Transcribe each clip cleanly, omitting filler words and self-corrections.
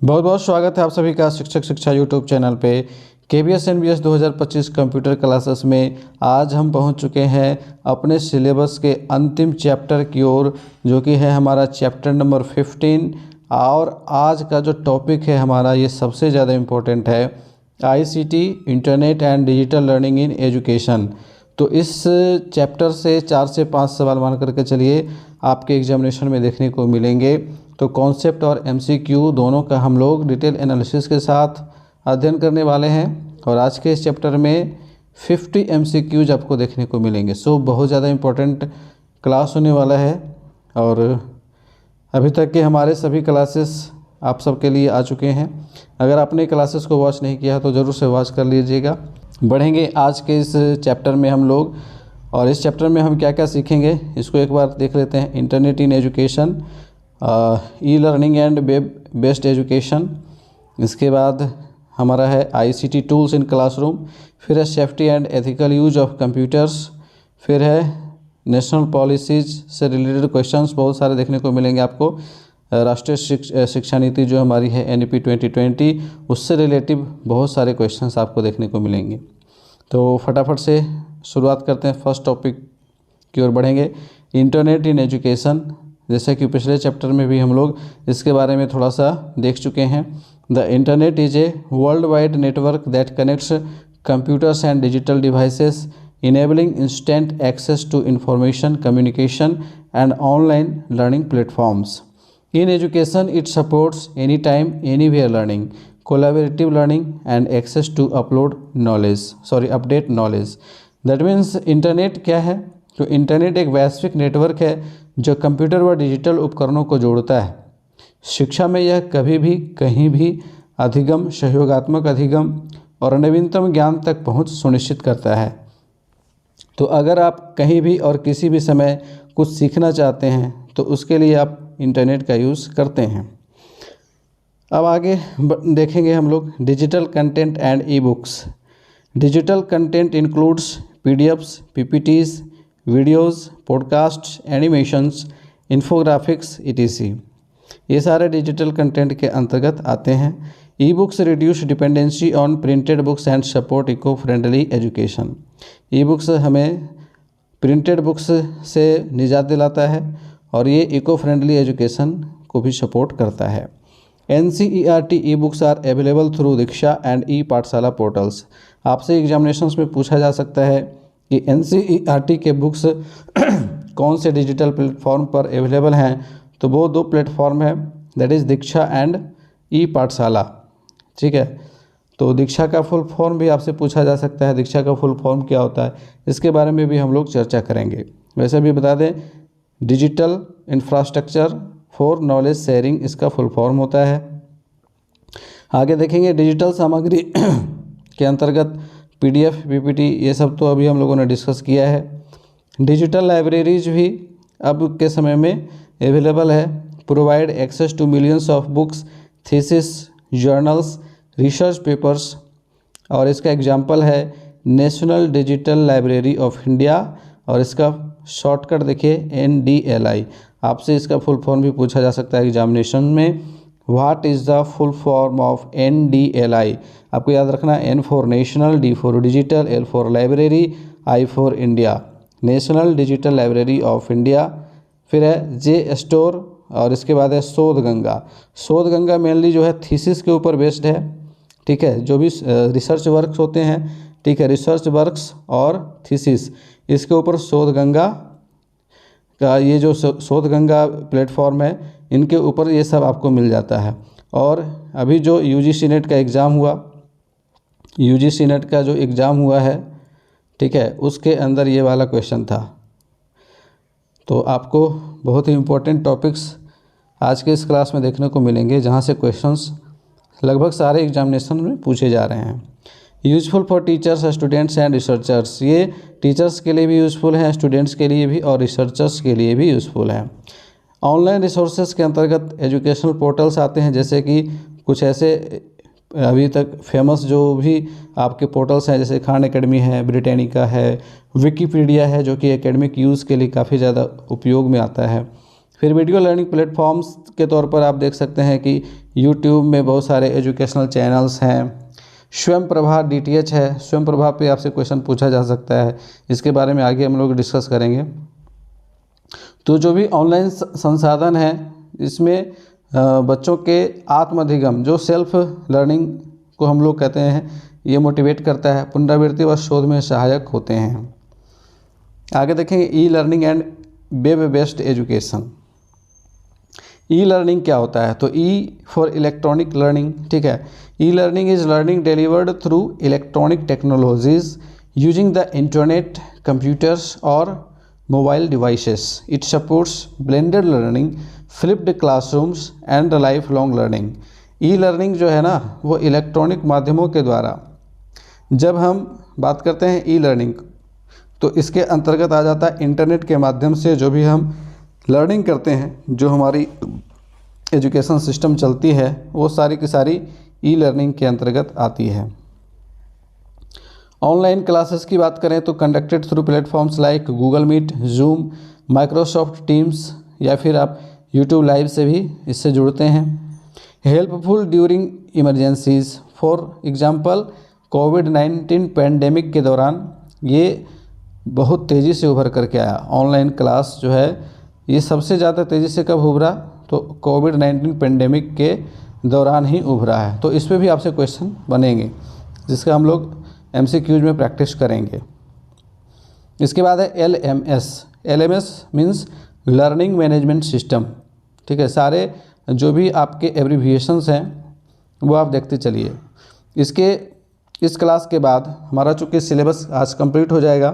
बहुत बहुत स्वागत है आप सभी का शिक्षक शिक्षा यूट्यूब चैनल पे। KBS NBS 2025 कंप्यूटर क्लासेस में आज हम पहुंच चुके हैं अपने सिलेबस के अंतिम चैप्टर की ओर, जो कि है हमारा चैप्टर नंबर 15। और आज का जो टॉपिक है हमारा, ये सबसे ज़्यादा इम्पोर्टेंट है, ICT internet and digital learning in education. तो इस चैप्टर से 4 से 5 सवाल मान करके चलिए आपके एग्जामिनेशन में देखने को मिलेंगे। तो कॉन्सेप्ट और MCQ दोनों का हम लोग डिटेल एनालिसिस के साथ अध्ययन करने वाले हैं। और आज के इस चैप्टर में 50 MCQs आपको देखने को मिलेंगे। सो बहुत ज़्यादा इम्पोर्टेंट क्लास होने वाला है। और अभी तक के हमारे सभी क्लासेस आप सबके लिए आ चुके हैं। अगर आपने क्लासेस को वॉच नहीं किया तो ज़रूर से वॉच कर लीजिएगा। बढ़ेंगे आज के इस चैप्टर में हम लोग, और इस चैप्टर में हम क्या क्या सीखेंगे इसको एक बार देख लेते हैं। Internet in education, e-learning and web based education. इसके बाद हमारा है ICT टूल्स इन क्लासरूम। फिर है safety and ethical use of computers. फिर है नेशनल पॉलिसीज से रिलेटेड क्वेश्चंस बहुत सारे देखने को मिलेंगे आपको। राष्ट्रीय शिक्षा नीति जो हमारी है NEP 2020, उससे रिलेटिव बहुत सारे क्वेश्चंस आपको देखने को मिलेंगे। तो फटाफट से शुरुआत करते हैं, फर्स्ट टॉपिक की ओर बढ़ेंगे। इंटरनेट इन एजुकेशन, जैसे कि पिछले चैप्टर में भी हम लोग इसके बारे में थोड़ा सा देख चुके हैं। The internet is a world wide network that connects computers and digital devices, enabling instant access to information, communication and online learning platforms. In education, it supports anytime, anywhere learning, collaborative learning, and access to update knowledge. That means internet क्या है? तो internet एक वैश्विक network है जो computer व digital उपकरणों को जोड़ता है। शिक्षा में यह कभी भी कहीं भी अधिगम, सहयोगात्मक अधिगम और नवीनतम ज्ञान तक पहुंच सुनिश्चित करता है। तो अगर आप कहीं भी और किसी भी समय कुछ सीखना चाहते हैं तो उसके लिए आप इंटरनेट का यूज़ करते हैं। अब आगे देखेंगे हम लोग digital content and e-books. Digital content includes PDFs, PPTs, videos, podcast, animations, infographics etc। ये सारे डिजिटल कंटेंट के अंतर्गत आते हैं। E-books reduce dependency on printed books and support eco friendly education. E-books हमें प्रिंटेड बुक्स से निजात दिलाता है और ये इको फ्रेंडली एजुकेशन को भी सपोर्ट करता है। NCERT e books are available through Diksha and ePathshala portals. आपसे एग्जामिनेशंस में पूछा जा सकता है कि NCERT के बुक्स कौन से डिजिटल प्लेटफॉर्म पर अवेलेबल हैं। तो वो 2 प्लेटफॉर्म है, दैट इज़ दीक्षा एंड ई-पाठशाला। ठीक है, तो दीक्षा का फुल फॉर्म भी आपसे पूछा जा सकता है। दीक्षा का फुल फॉर्म क्या होता है, इसके बारे में भी हम लोग चर्चा करेंगे। वैसे भी बता दें, digital infrastructure for knowledge sharing इसका फुल फॉर्म होता है। आगे देखेंगे डिजिटल सामग्री के अंतर्गत PDF, PPT, ये सब तो अभी हम लोगों ने डिस्कस किया है। डिजिटल लाइब्रेरीज भी अब के समय में अवेलेबल है। Provide access to millions of books, thesis, journals, research papers. और इसका एग्जाम्पल है national digital library of India, और इसका शॉर्टकट देखिए NDLI। आपसे इसका फुल फॉर्म भी पूछा जा सकता है एग्जामिनेशन में। What is the full form of NDLI? आपको याद रखना, N for national, D for digital, L for library, I for India. National digital library of India. फिर है J स्टोर, और इसके बाद है शोध गंगा। शोध गंगा मेनली जो है थीसिस के ऊपर बेस्ड है। ठीक है, जो भी रिसर्च वर्क्स होते हैं, ठीक है, रिसर्च वर्क्स और थीसिस, इसके ऊपर शोध गंगा का ये जो शोध गंगा प्लेटफॉर्म है, इनके ऊपर ये सब आपको मिल जाता है। और अभी जो UGC नेट का एग्ज़ाम हुआ, UGC नेट का जो एग्ज़ाम हुआ है, ठीक है, उसके अंदर ये वाला क्वेश्चन था। तो आपको बहुत ही इम्पोर्टेंट टॉपिक्स आज के इस क्लास में देखने को मिलेंगे, जहाँ से क्वेश्चंस लगभग सारे एग्जामिनेशन में पूछे जा रहे हैं। Useful for teachers, students and researchers. ये टीचर्स के लिए भी यूज़फुल है, स्टूडेंट्स के लिए भी और रिसर्चर्स के लिए भी यूज़फुल है। ऑनलाइन रिसोर्सेज के अंतर्गत एजुकेशनल पोर्टल्स आते हैं, जैसे कि कुछ ऐसे अभी तक फेमस जो भी आपके पोर्टल्स हैं, जैसे खान एकेडमी है, ब्रिटानिका है, विकीपीडिया है, जो कि एकेडमिक यूज़ के लिए काफ़ी ज़्यादा उपयोग में आता है। फिर वीडियो लर्निंग प्लेटफॉर्म्स के तौर पर आप देख सकते हैं कि यूट्यूब में बहुत सारे एजुकेशनल चैनल्स हैं। स्वयं प्रभा DTH है, स्वयं प्रभा पे आपसे क्वेश्चन पूछा जा सकता है, इसके बारे में आगे हम लोग डिस्कस करेंगे। तो जो भी ऑनलाइन संसाधन है इसमें बच्चों के आत्माधिगम जो सेल्फ लर्निंग को हम लोग कहते हैं, ये मोटिवेट करता है, पुनरावृत्ति व शोध में सहायक होते हैं। आगे देखेंगे e learning and web based education. E learning क्या होता है? तो ई फॉर इलेक्ट्रॉनिक लर्निंग, ठीक है। E learning is learning delivered through electronic technologies using the internet, computers और mobile devices. It supports blended learning, flipped classrooms and life long learning. E learning जो है ना वो इलेक्ट्रॉनिक माध्यमों के द्वारा, जब हम बात करते हैं ई लर्निंग तो इसके अंतर्गत आ जाता है इंटरनेट के माध्यम से जो भी हम लर्निंग करते हैं, जो हमारी एजुकेशन सिस्टम चलती है वो सारी की सारी ई लर्निंग के अंतर्गत आती है। ऑनलाइन क्लासेस की बात करें तो conducted through platforms like Google Meet, Zoom, Microsoft Teams या फिर आप यूट्यूब लाइव से भी इससे जुड़ते हैं। Helpful during emergencies, for example covid pandemic के दौरान ये बहुत तेज़ी से उभर करके आया। ऑनलाइन क्लास जो है ये सबसे ज़्यादा तेज़ी से कब उभरा? तो कोविड-19 पैंडेमिक के दौरान ही उभरा है। तो इस पे भी आपसे क्वेश्चन बनेंगे जिसका हम लोग MCQs में प्रैक्टिस करेंगे। इसके बाद है LMS। LMS means learning management system, ठीक है। सारे जो भी आपके एब्रीविएशंस हैं वो आप देखते चलिए। इस क्लास के बाद हमारा चूँकि सिलेबस आज कंप्लीट हो जाएगा,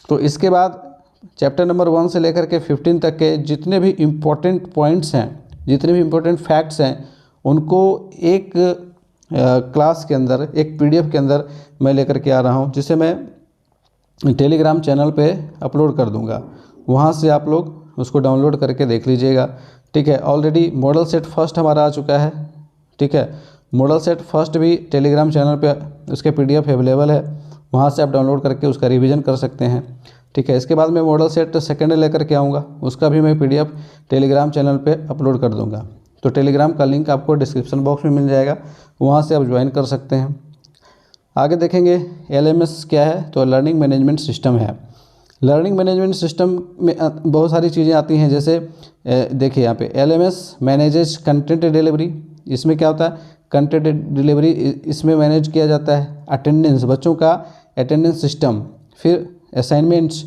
तो इसके बाद चैप्टर नंबर 1 से लेकर के 15 तक के जितने भी इम्पोर्टेंट पॉइंट्स हैं, जितने भी इम्पोर्टेंट फैक्ट्स हैं, उनको एक क्लास के अंदर, एक PDF के अंदर मैं लेकर के आ रहा हूँ, जिसे मैं टेलीग्राम चैनल पे अपलोड कर दूँगा। वहाँ से आप लोग उसको डाउनलोड करके देख लीजिएगा, ठीक है। ऑलरेडी मॉडल सेट फर्स्ट हमारा आ चुका है, ठीक है। मॉडल सेट फर्स्ट भी टेलीग्राम चैनल पे उसके PDF अवेलेबल है, वहाँ से आप डाउनलोड करके उसका रिवीजन कर सकते हैं, ठीक है। इसके बाद मैं मॉडल सेट सेकंड लेकर के आऊँगा, उसका भी मैं PDF टेलीग्राम चैनल पे अपलोड कर दूँगा। तो टेलीग्राम का लिंक आपको डिस्क्रिप्शन बॉक्स में मिल जाएगा, वहाँ से आप ज्वाइन कर सकते हैं। आगे देखेंगे LMS क्या है? तो लर्निंग मैनेजमेंट सिस्टम है। लर्निंग मैनेजमेंट सिस्टम में बहुत सारी चीज़ें आती हैं, जैसे देखिए यहाँ पे LMS मैनेजेज कंटेंट डिलीवरी। इसमें क्या होता है? कंटेंट डिलीवरी इसमें मैनेज किया जाता है। अटेंडेंस, बच्चों का अटेंडेंस सिस्टम, फिर असाइनमेंट्स,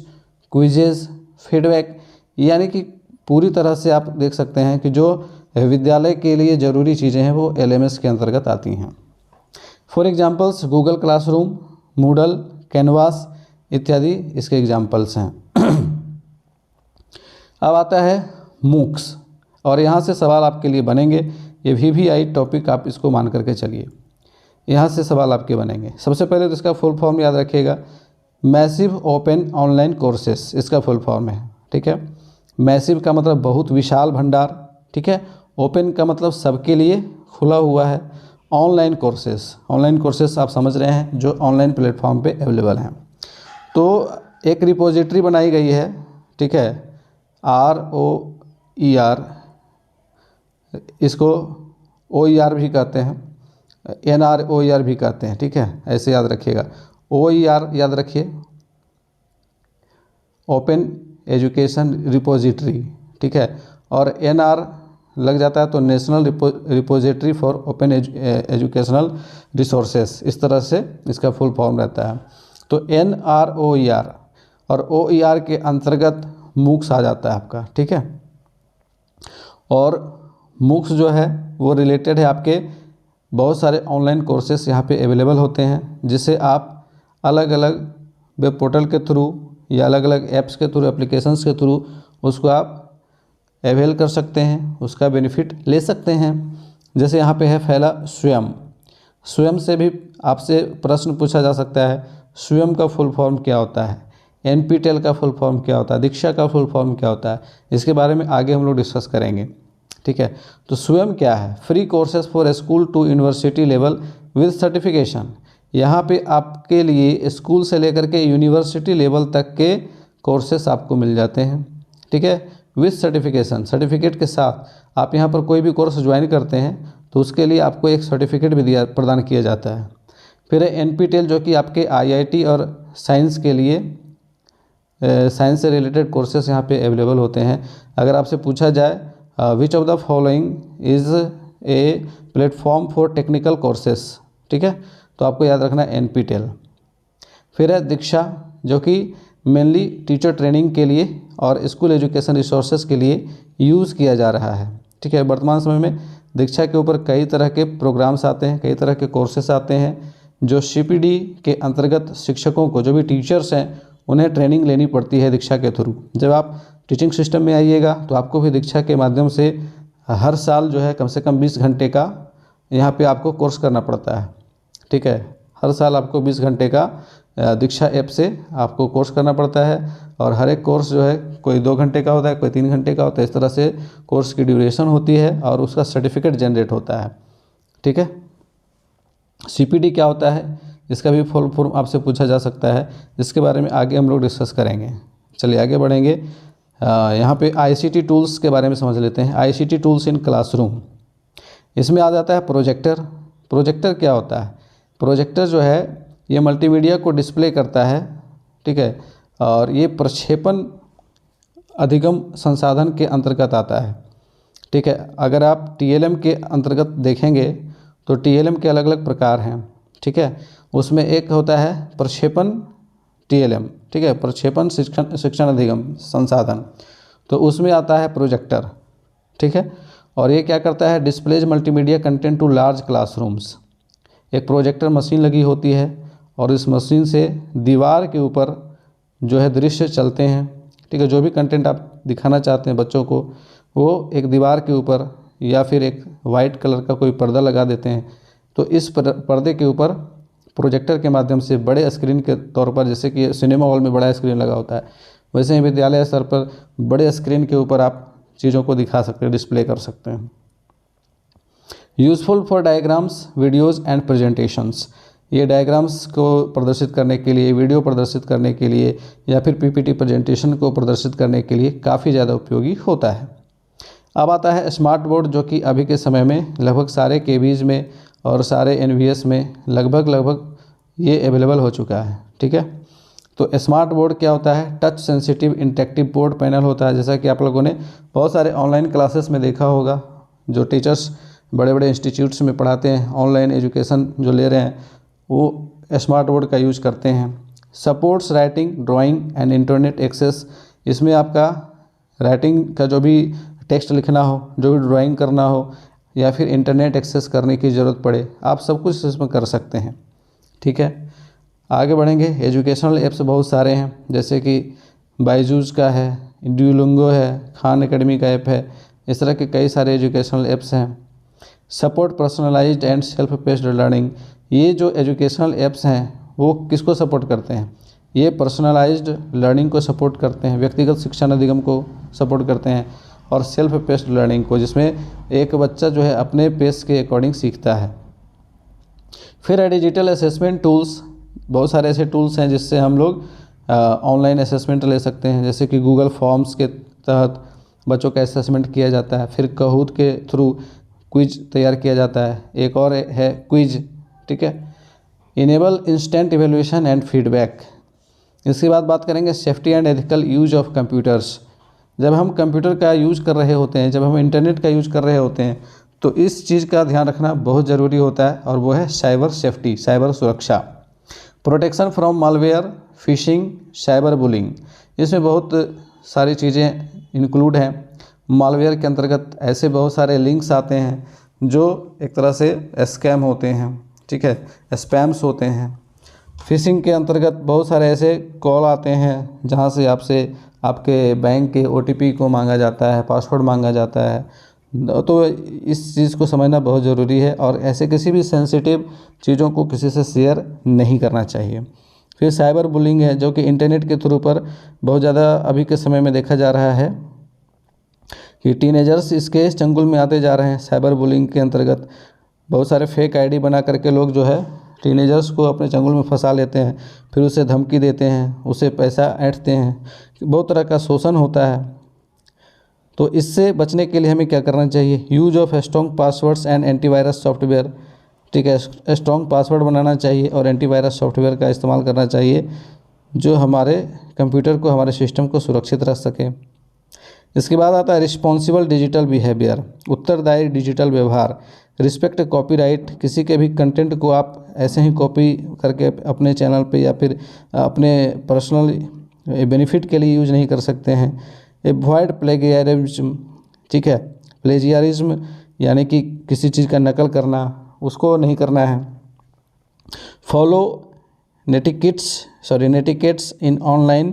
क्विजेज, फीडबैक, यानी कि पूरी तरह से आप देख सकते हैं कि जो विद्यालय के लिए ज़रूरी चीज़ें हैं वो LMS के अंतर्गत आती हैं। For examples Google classroom, Moodle, canvas इत्यादि इसके एग्जांपल्स हैं। अब आता है MOOCs, और यहाँ से सवाल आपके लिए बनेंगे। ये VVI टॉपिक आप इसको मान करके चलिए, यहाँ से सवाल आपके बनेंगे। सबसे पहले तो इसका फुल फॉर्म याद रखिएगा, मैसिव ओपन ऑनलाइन कोर्सेस इसका फुल फॉर्म है, ठीक है। मैसिव का मतलब बहुत विशाल भंडार, ठीक है। ओपन का मतलब सबके लिए खुला हुआ है। ऑनलाइन कोर्सेस आप समझ रहे हैं जो ऑनलाइन प्लेटफॉर्म पे अवेलेबल हैं। तो एक रिपोजिटरी बनाई गई है, ठीक है, ROER, इसको OER भी कहते हैं, NROER भी कहते हैं, ठीक है, ऐसे याद रखिएगा। OER याद रखिए, ओपन एजुकेशन रिपोजिटरी, ठीक है, और NR लग जाता है तो national repository for open educational resources, इस तरह से इसका फुल फॉर्म रहता है। तो NROER और OER के अंतर्गत MOOCs आ जाता है आपका, ठीक है। और MOOCs जो है वो रिलेटेड है आपके बहुत सारे ऑनलाइन कोर्सेस यहाँ पे अवेलेबल होते हैं, जिसे आप अलग अलग वेब पोर्टल के थ्रू या अलग अलग ऐप्स के थ्रू, एप्लीकेशंस के थ्रू उसको आप अवेल कर सकते हैं, उसका बेनिफिट ले सकते हैं। जैसे यहाँ पे है फैला स्वयं से भी आपसे प्रश्न पूछा जा सकता है, स्वयं का फुल फॉर्म क्या होता है, NPTEL का फुल फॉर्म क्या होता है, दीक्षा का फुल फॉर्म क्या होता है, इसके बारे में आगे हम लोग डिस्कस करेंगे, ठीक है। तो स्वयं क्या है? Free courses for school to university level with certification. यहाँ पे आपके लिए स्कूल से लेकर के यूनिवर्सिटी लेवल तक के कोर्सेस आपको मिल जाते हैं, ठीक है। विथ सर्टिफिकेशन, सर्टिफिकेट के साथ आप यहाँ पर कोई भी कोर्स ज्वाइन करते हैं तो उसके लिए आपको एक सर्टिफिकेट भी प्रदान किया जाता है। फिर है NPTEL जो कि आपके IIT और साइंस के लिए साइंस से रिलेटेड कोर्सेस यहाँ पे अवेलेबल होते हैं। अगर आपसे पूछा जाए which of the following is a platform for technical courses, ठीक है, तो आपको याद रखना NPTEL। फिर है दीक्षा जो कि मेनली टीचर ट्रेनिंग के लिए और स्कूल एजुकेशन रिसोर्सेज के लिए यूज़ किया जा रहा है, ठीक है। वर्तमान समय में दीक्षा के ऊपर कई तरह के प्रोग्राम्स आते हैं, कई तरह के कोर्सेस आते हैं जो CPD के अंतर्गत शिक्षकों को, जो भी टीचर्स हैं, उन्हें ट्रेनिंग लेनी पड़ती है दीक्षा के थ्रू। जब आप टीचिंग सिस्टम में आइएगा तो आपको भी दीक्षा के माध्यम से हर साल जो है कम से कम 20 घंटे का यहाँ पे आपको कोर्स करना पड़ता है, ठीक है। हर साल आपको 20 घंटे का दीक्षा ऐप से आपको कोर्स करना पड़ता है और हर एक कोर्स जो है कोई 2 घंटे का होता है, कोई 3 घंटे का होता है। इस तरह से कोर्स की ड्यूरेशन होती है और उसका सर्टिफिकेट जनरेट होता है, ठीक है। CPD क्या होता है, इसका भी फुल फॉर्म आपसे पूछा जा सकता है, जिसके बारे में आगे हम लोग डिस्कस करेंगे। चलिए आगे बढ़ेंगे। यहाँ पे ICT टूल्स के बारे में समझ लेते हैं। ICT टूल्स इन क्लासरूम, इसमें आ जाता है प्रोजेक्टर। प्रोजेक्टर क्या होता है? प्रोजेक्टर जो है ये मल्टीमीडिया को डिस्प्ले करता है, ठीक है, और ये प्रक्षेपण अधिगम संसाधन के अंतर्गत आता है, ठीक है। अगर आप TLM के अंतर्गत देखेंगे तो TLM के अलग अलग प्रकार हैं, ठीक है। उसमें एक होता है प्रक्षेपण TLM, ठीक है, प्रक्षेपण शिक्षण अधिगम संसाधन, तो उसमें आता है प्रोजेक्टर, ठीक है। और ये क्या करता है? Displays multimedia content to large classrooms. एक प्रोजेक्टर मशीन लगी होती है और इस मशीन से दीवार के ऊपर जो है दृश्य चलते हैं, ठीक है। जो भी कंटेंट आप दिखाना चाहते हैं बच्चों को, वो एक दीवार के ऊपर या फिर एक वाइट कलर का कोई पर्दा लगा देते हैं, तो इस पर्दे के ऊपर प्रोजेक्टर के माध्यम से बड़े स्क्रीन के तौर पर, जैसे कि सिनेमा हॉल में बड़ा स्क्रीन लगा होता है, वैसे ही विद्यालय स्तर पर बड़े स्क्रीन के ऊपर आप चीज़ों को दिखा सकते हैं, डिस्प्ले कर सकते हैं। Useful for diagrams, videos and presentations. ये डायग्राम्स को प्रदर्शित करने के लिए, वीडियो प्रदर्शित करने के लिए या फिर PPT प्रेजेंटेशन को प्रदर्शित करने के लिए काफ़ी ज़्यादा उपयोगी होता है। अब आता है स्मार्ट बोर्ड, जो कि अभी के समय में लगभग सारे KVs में और सारे NVS में लगभग ये अवेलेबल हो चुका है, ठीक है। तो स्मार्ट बोर्ड क्या होता है? Touch sensitive interactive board panel होता है। जैसा कि आप लोगों ने बहुत सारे ऑनलाइन क्लासेस में देखा होगा, जो टीचर्स बड़े बड़े इंस्टीट्यूट्स में पढ़ाते हैं, ऑनलाइन एजुकेशन जो ले रहे हैं, वो स्मार्ट बोर्ड का यूज करते हैं। Supports writing, drawing and internet access. इसमें आपका राइटिंग का जो भी टेक्स्ट लिखना हो, जो भी ड्राइंग करना हो या फिर इंटरनेट एक्सेस करने की ज़रूरत पड़े, आप सब कुछ इसमें कर सकते हैं, ठीक है। आगे बढ़ेंगे। एजुकेशनल ऐप्स बहुत सारे हैं, जैसे कि बायजूस का है, ड्यूलिंगो है, खान एकेडमी का ऐप है, इस तरह के कई सारे एजुकेशनल ऐप्स हैं। Support personalised and self paced learning. ये जो एजुकेशनल ऐप्स हैं वो किसको सपोर्ट करते हैं? ये पर्सनलाइज्ड लर्निंग को सपोर्ट करते हैं, व्यक्तिगत शिक्षण अधिगम को सपोर्ट करते हैं, और सेल्फ पेस्ड लर्निंग को, जिसमें एक बच्चा जो है अपने पेस के अकॉर्डिंग सीखता है। फिर है डिजिटल असेसमेंट टूल्स। बहुत सारे ऐसे टूल्स हैं जिससे हम लोग ऑनलाइन असेसमेंट ले सकते हैं, जैसे कि गूगल फॉर्म्स के तहत बच्चों का असेसमेंट किया जाता है। फिर कहूत के थ्रू क्विज तैयार किया जाता है। एक और है क्विज, ठीक है। Enable instant evaluation and feedback. इसके बाद बात करेंगे safety and ethical use of computers. जब हम कंप्यूटर का यूज़ कर रहे होते हैं, जब हम इंटरनेट का यूज़ कर रहे होते हैं, तो इस चीज़ का ध्यान रखना बहुत ज़रूरी होता है, और वो है साइबर सेफ्टी, साइबर सुरक्षा। Protection from malware, fishing, cyber bullying. इसमें बहुत सारी चीज़ें इंक्लूड हैं। मालवेयर के अंतर्गत ऐसे बहुत सारे लिंक्स आते हैं जो एक तरह से स्कैम होते हैं, ठीक है, स्पैम्स होते हैं। फिशिंग के अंतर्गत बहुत सारे ऐसे कॉल आते हैं जहां से आपसे आपके बैंक के OTP को मांगा जाता है, पासवर्ड मांगा जाता है। तो इस चीज़ को समझना बहुत ज़रूरी है, और ऐसे किसी भी सेंसिटिव चीज़ों को किसी से शेयर नहीं करना चाहिए। फिर साइबर बुलिंग है, जो कि इंटरनेट के थ्रू पर बहुत ज़्यादा अभी के समय में देखा जा रहा है कि टीनेजर्स इसके चंगुल में आते जा रहे हैं। साइबर बुलिंग के अंतर्गत बहुत सारे फेक ID बना करके लोग जो है टीनेजर्स को अपने चंगुल में फंसा लेते हैं, फिर उसे धमकी देते हैं, उसे पैसा ऐंठते हैं, बहुत तरह का शोषण होता है। तो इससे बचने के लिए हमें क्या करना चाहिए, use of strong passwords and antivirus software. ठीक है, स्ट्रॉन्ग पासवर्ड बनाना चाहिए और एंटीवायरस सॉफ्टवेयर का इस्तेमाल करना चाहिए जो हमारे कंप्यूटर को, हमारे सिस्टम को सुरक्षित रख सके। इसके बाद आता है रिस्पॉन्सिबल डिजिटल बिहेवियर, उत्तरदायी डिजिटल व्यवहार। रिस्पेक्ट कॉपीराइट, किसी के भी कंटेंट को आप ऐसे ही कॉपी करके अपने चैनल पे या फिर अपने पर्सनल बेनिफिट के लिए यूज नहीं कर सकते हैं। एवॉइड प्लेगियरिज्म, ठीक है, प्लेजियरिज्म यानी कि किसी चीज़ का नकल करना, उसको नहीं करना है। फॉलो नेटिकेट्स इन ऑनलाइन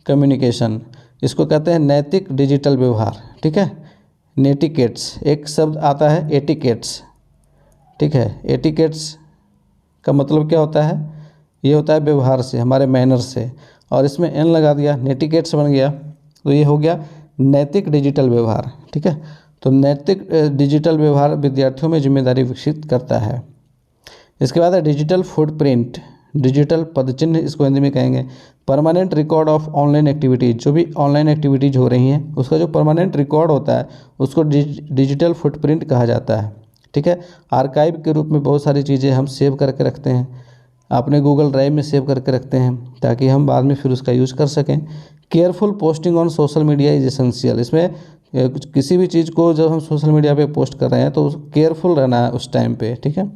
कम्युनिकेशन, इसको कहते हैं नैतिक डिजिटल व्यवहार। ठीक है, नेटिकेट्स, एक शब्द आता है एटिकेट्स। ठीक है, एटिकेट्स का मतलब क्या होता है, ये होता है व्यवहार से, हमारे मैनर से, और इसमें एन लगा दिया, नेटिकेट्स बन गया, तो ये हो गया नैतिक डिजिटल व्यवहार। ठीक है, तो नैतिक डिजिटल व्यवहार विद्यार्थियों में जिम्मेदारी विकसित करता है। इसके बाद है डिजिटल फुटप्रिंट, डिजिटल पदचिन्ह इसको हिंदी में कहेंगे। Permanent record of online activities, जो भी ऑनलाइन एक्टिविटीज़ हो रही हैं उसका जो परमानेंट रिकॉर्ड होता है उसको डिजिटल फुटप्रिंट कहा जाता है। ठीक है, आर्काइव के रूप में बहुत सारी चीज़ें हम सेव करके रखते हैं, अपने गूगल ड्राइव में सेव करके रखते हैं ताकि हम बाद में फिर उसका यूज़ कर सकें। Careful posting on social media is essential, इसमें किसी भी चीज़ को जब हम सोशल मीडिया पे पोस्ट कर रहे हैं तो केयरफुल रहना है उस टाइम पे। ठीक है,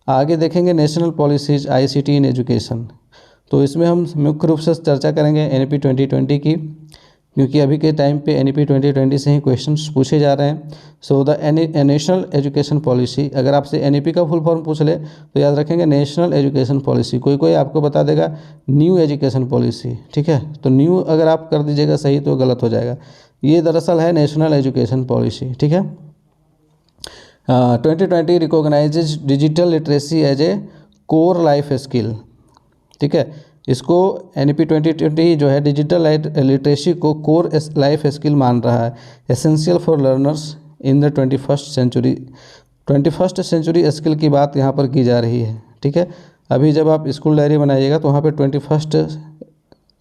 आगे देखेंगे national policies ICT in education, तो इसमें हम मुख्य रूप से चर्चा करेंगे एनईपी 2020 की, क्योंकि अभी के टाइम पे एनईपी 2020 से ही क्वेश्चंस पूछे जा रहे हैं। So the national education policy, अगर आपसे एनईपी का फुल फॉर्म पूछ ले तो याद रखेंगे नेशनल एजुकेशन पॉलिसी, कोई आपको बता देगा न्यू एजुकेशन पॉलिसी। ठीक है, तो न्यू अगर आप कर दीजिएगा सही तो गलत हो जाएगा, ये दरअसल है नेशनल एजुकेशन पॉलिसी। ठीक है, 2020 recognises digital literacy as a core life skill. ठीक है, इसको एनईपी 2020 जो है डिजिटल लिटरेसी को कोर लाइफ स्किल मान रहा है, essential for learners in the 21st century. 21st century skill की बात यहाँ पर की जा रही है। ठीक है, अभी जब आप स्कूल डायरी बनाइएगा तो वहाँ पे 21st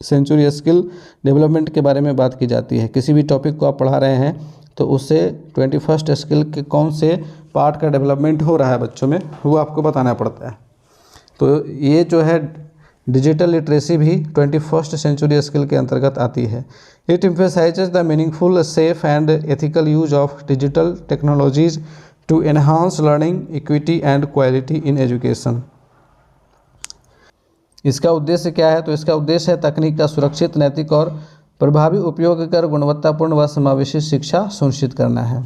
सेंचुरी स्किल डेवलपमेंट के बारे में बात की जाती है। किसी भी टॉपिक को आप पढ़ा रहे हैं तो उससे 21st स्किल के कौन से पार्ट का डेवलपमेंट हो रहा है बच्चों में, वो आपको बताना पड़ता है। तो ये जो है डिजिटल लिटरेसी भी 21st सेंचुरी स्किल के अंतर्गत आती है। It emphasises the meaningful, safe and ethical use of digital technologies to enhance learning, equity and quality in education. इसका उद्देश्य क्या है, तो इसका उद्देश्य है तकनीक का सुरक्षित, नैतिक और प्रभावी उपयोग कर गुणवत्तापूर्ण व समावेशी शिक्षा सुनिश्चित करना है।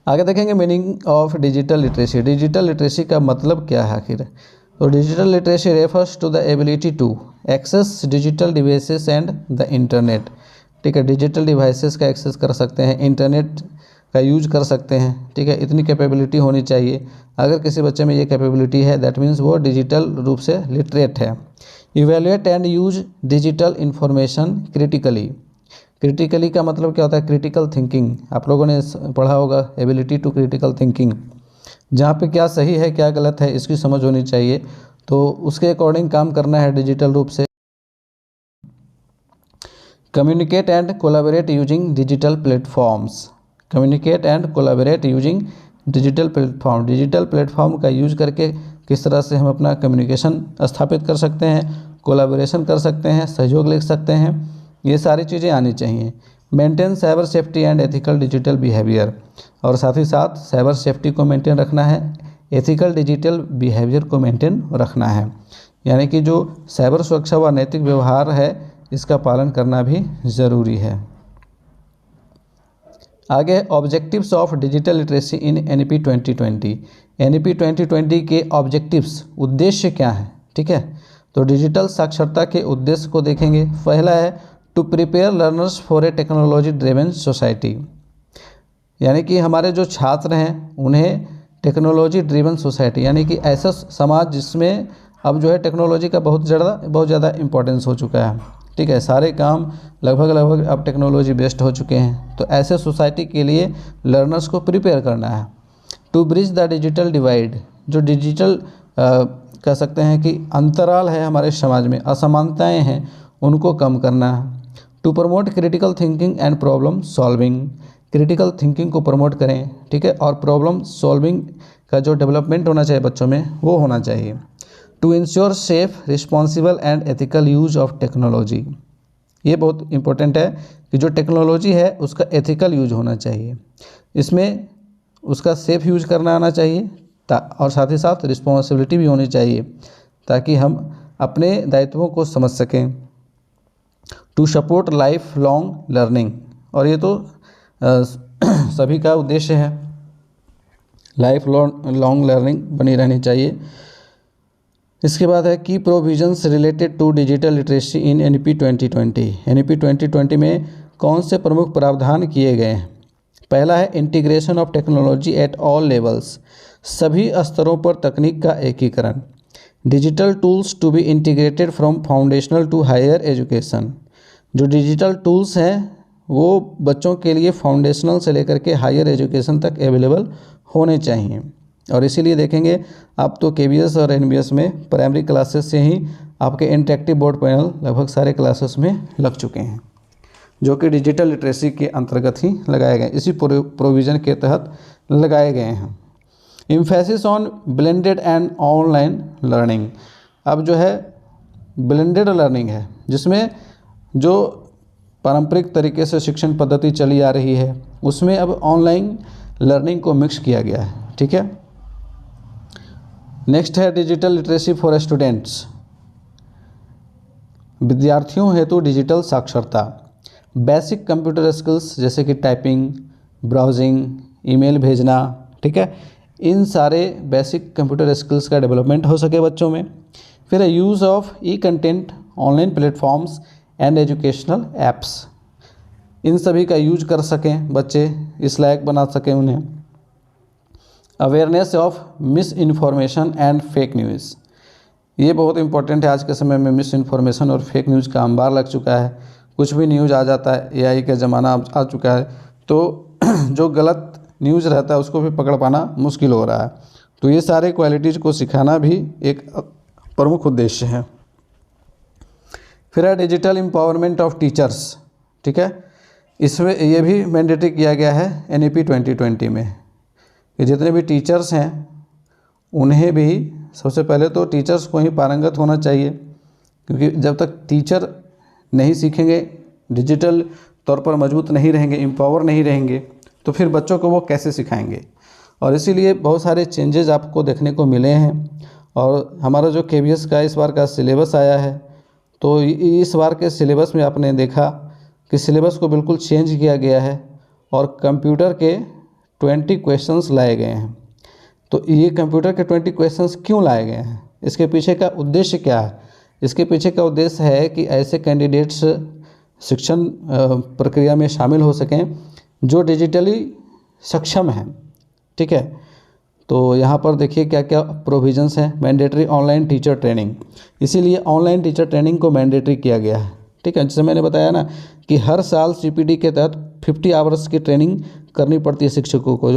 आगे देखेंगे meaning of digital literacy. Digital literacy का मतलब क्या है आखिर, तो digital literacy refers to the ability to access digital devices and the internet. ठीक है, डिजिटल डिवाइसेस का एक्सेस कर सकते हैं, इंटरनेट का यूज कर सकते हैं। ठीक है, इतनी कैपेबिलिटी होनी चाहिए। अगर किसी बच्चे में ये कैपेबिलिटी है दैट मीन्स वो डिजिटल रूप से लिटरेट है। Evaluate and use digital information critically. Critically का मतलब क्या होता है, क्रिटिकल थिंकिंग, आप लोगों ने पढ़ा होगा एबिलिटी टू क्रिटिकल थिंकिंग, जहाँ पे क्या सही है क्या गलत है इसकी समझ होनी चाहिए, तो उसके अकॉर्डिंग काम करना है डिजिटल रूप से। Communicate and collaborate using digital platforms. Communicate and collaborate using digital platform, digital platform का यूज करके किस तरह से हम अपना कम्युनिकेशन स्थापित कर सकते हैं, कोलैबोरेशन कर सकते हैं, सहयोग ले सकते हैं, ये सारी चीज़ें आनी चाहिए। Maintain cyber safety and ethical digital behaviour, और साथ ही साथ साइबर सेफ्टी को मेंटेन रखना है, एथिकल डिजिटल बिहेवियर को मेंटेन रखना है, यानी कि जो साइबर सुरक्षा व नैतिक व्यवहार है इसका पालन करना भी ज़रूरी है। आगे objectives of digital literacy in NEP 2020। NEP 2020 के ऑब्जेक्टिव्स, उद्देश्य क्या है। ठीक है, तो डिजिटल साक्षरता के उद्देश्य को देखेंगे। पहला है to prepare learners for a technology driven society, यानी कि हमारे जो छात्र हैं उन्हें टेक्नोलॉजी ड्रिवन सोसाइटी, यानी कि ऐसा समाज जिसमें अब जो है टेक्नोलॉजी का बहुत ज़्यादा इम्पोर्टेंस हो चुका है। ठीक है, सारे काम लगभग अब टेक्नोलॉजी बेस्ड हो चुके हैं, तो ऐसे सोसाइटी के लिए लर्नर्स को प्रिपेयर करना है। To bridge the digital divide, जो डिजिटल कह सकते हैं कि अंतराल है हमारे समाज में, असमानताएं हैं, उनको कम करना है। To promote critical thinking and problem solving, critical thinking को प्रमोट करें, ठीक है, और प्रॉब्लम सॉल्विंग का जो डेवलपमेंट होना चाहिए बच्चों में वो होना चाहिए। To ensure safe responsible and ethical use of technology, ये बहुत इंपॉर्टेंट है कि जो टेक्नोलॉजी है उसका एथिकल यूज होना चाहिए, इसमें उसका सेफ यूज करना आना चाहिए और साथ ही साथ रिस्पॉन्सिबिलिटी भी होनी चाहिए ताकि हम अपने दायित्वों को समझ सकें। To support life long learning, और ये तो सभी का उद्देश्य है, लाइफ लॉन्ग लर्निंग बनी रहनी चाहिए। इसके बाद है की provisions related to digital literacy in NEP 2020। NEP 2020 में कौन से प्रमुख प्रावधान किए गए हैं? पहला है integration of technology at all levels, सभी स्तरों पर तकनीक का एकीकरण। Digital tools to be integrated from foundational to higher education, जो डिजिटल टूल्स हैं वो बच्चों के लिए फाउंडेशनल से लेकर के हायर एजुकेशन तक अवेलेबल होने चाहिए। और इसीलिए देखेंगे आप तो KBS और NBS में प्राइमरी क्लासेस से ही आपके इंटरेक्टिव बोर्ड पैनल लगभग सारे क्लासेस में लग चुके हैं, जो कि डिजिटल लिटरेसी के अंतर्गत ही लगाए गए, इसी प्रोविज़न के तहत लगाए गए हैं। Emphasis on blended and online learning, अब जो है ब्लेंडेड लर्निंग है जिसमें जो पारंपरिक तरीके से शिक्षण पद्धति चली आ रही है उसमें अब ऑनलाइन लर्निंग को मिक्स किया गया है, ठीक है। नेक्स्ट है डिजिटल लिटरेसी फॉर स्टूडेंट्स, विद्यार्थियों हेतु डिजिटल साक्षरता। बेसिक कंप्यूटर स्किल्स जैसे कि टाइपिंग, ब्राउजिंग, ईमेल भेजना, ठीक है, इन सारे बेसिक कंप्यूटर स्किल्स का डेवलपमेंट हो सके बच्चों में। फिर है use of content, online platforms and educational apps, इन सभी का यूज कर सकें बच्चे, इस लायक बना सकें उन्हें। Awareness of miss information and fake news, ये बहुत इंपॉर्टेंट है। आज के समय में मिस इन्फॉर्मेशन और फेक न्यूज़ का अंबार लग चुका है, कुछ भी न्यूज़ आ जाता है, AI का ज़माना आ चुका है, तो जो गलत न्यूज़ रहता है उसको भी पकड़ पाना मुश्किल हो रहा है। तो ये सारे क्वालिटीज़ को सिखाना भी एक प्रमुख उद्देश्य है। फिर है डिजिटल एम्पावरमेंट ऑफ टीचर्स, ठीक है, इसमें ये भी मैंडेटरी किया गया है NEP 2020 में कि जितने भी टीचर्स हैं उन्हें भी सबसे पहले तो टीचर्स को ही पारंगत होना चाहिए, क्योंकि जब तक टीचर नहीं सीखेंगे, डिजिटल तौर पर मजबूत नहीं रहेंगे, एम्पावर नहीं रहेंगे, तो फिर बच्चों को वो कैसे सिखाएंगे। और इसीलिए बहुत सारे चेंजेस आपको देखने को मिले हैं। और हमारा जो KBS का इस बार का सिलेबस आया है, तो इस बार के सिलेबस में आपने देखा कि सिलेबस को बिल्कुल चेंज किया गया है और कंप्यूटर के 20 क्वेश्चंस लाए गए हैं। तो ये कंप्यूटर के 20 क्वेश्चंस क्यों लाए गए हैं, इसके पीछे का उद्देश्य क्या है? इसके पीछे का उद्देश्य है कि ऐसे कैंडिडेट्स शिक्षण प्रक्रिया में शामिल हो सकें जो डिजिटली सक्षम हैं, ठीक है। तो यहाँ पर देखिए क्या क्या प्रोविजंस हैं। मैंडेटरी ऑनलाइन टीचर ट्रेनिंग, इसीलिए ऑनलाइन टीचर ट्रेनिंग को मैंडेटरी किया गया है, ठीक है। जैसे मैंने बताया ना कि हर साल CPT के तहत 50 आवर्स की ट्रेनिंग करनी पड़ती है शिक्षकों को।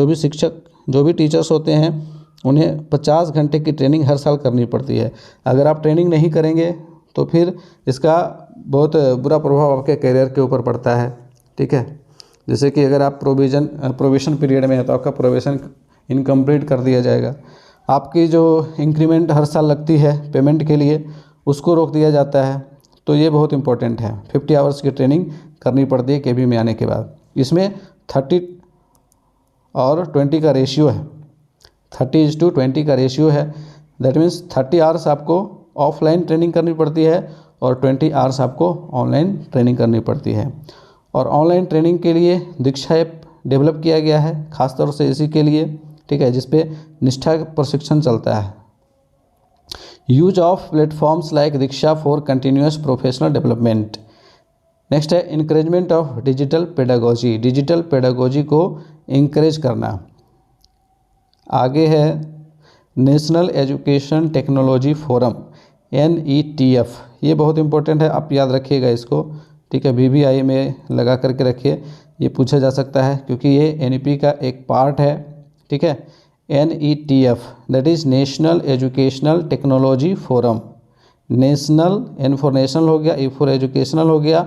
जो भी टीचर्स होते हैं उन्हें 50 घंटे की ट्रेनिंग हर साल करनी पड़ती है। अगर आप ट्रेनिंग नहीं करेंगे तो फिर इसका बहुत बुरा प्रभाव आपके करियर के ऊपर पड़ता है, ठीक है। जैसे कि अगर आप प्रोबेशन पीरियड में है तो आपका प्रोबेशन इनकम्प्लीट कर दिया जाएगा, आपकी जो इंक्रीमेंट हर साल लगती है पेमेंट के लिए उसको रोक दिया जाता है। तो ये बहुत इंपॉर्टेंट है। 50 आवर्स की ट्रेनिंग करनी पड़ती है KB में आने के बाद। इसमें 30 और 20 का रेशियो है, 30:20 का रेशियो है। दैट मीन्स 30 आवर्स आपको ऑफलाइन ट्रेनिंग करनी पड़ती है और 20 आवर्स आपको ऑनलाइन ट्रेनिंग करनी पड़ती है। और ऑनलाइन ट्रेनिंग के लिए दीक्षा ऐप डेवलप किया गया है खासतौर से इसी के लिए, ठीक है, जिसपे निष्ठा प्रशिक्षण चलता है। Use of platforms like Diksha for continuous professional development. Next है encouragement of digital pedagogy, digital pedagogy को इंकरेज करना। आगे है national education technology forum NETF, ये बहुत इंपॉर्टेंट है, आप याद रखिएगा इसको, ठीक है। BBI में लगा करके रखिए, ये पूछा जा सकता है क्योंकि ये NEP का एक पार्ट है, ठीक है। NETF that is national educational technology forum. National N for national हो गया, E फॉर एजुकेशनल हो गया,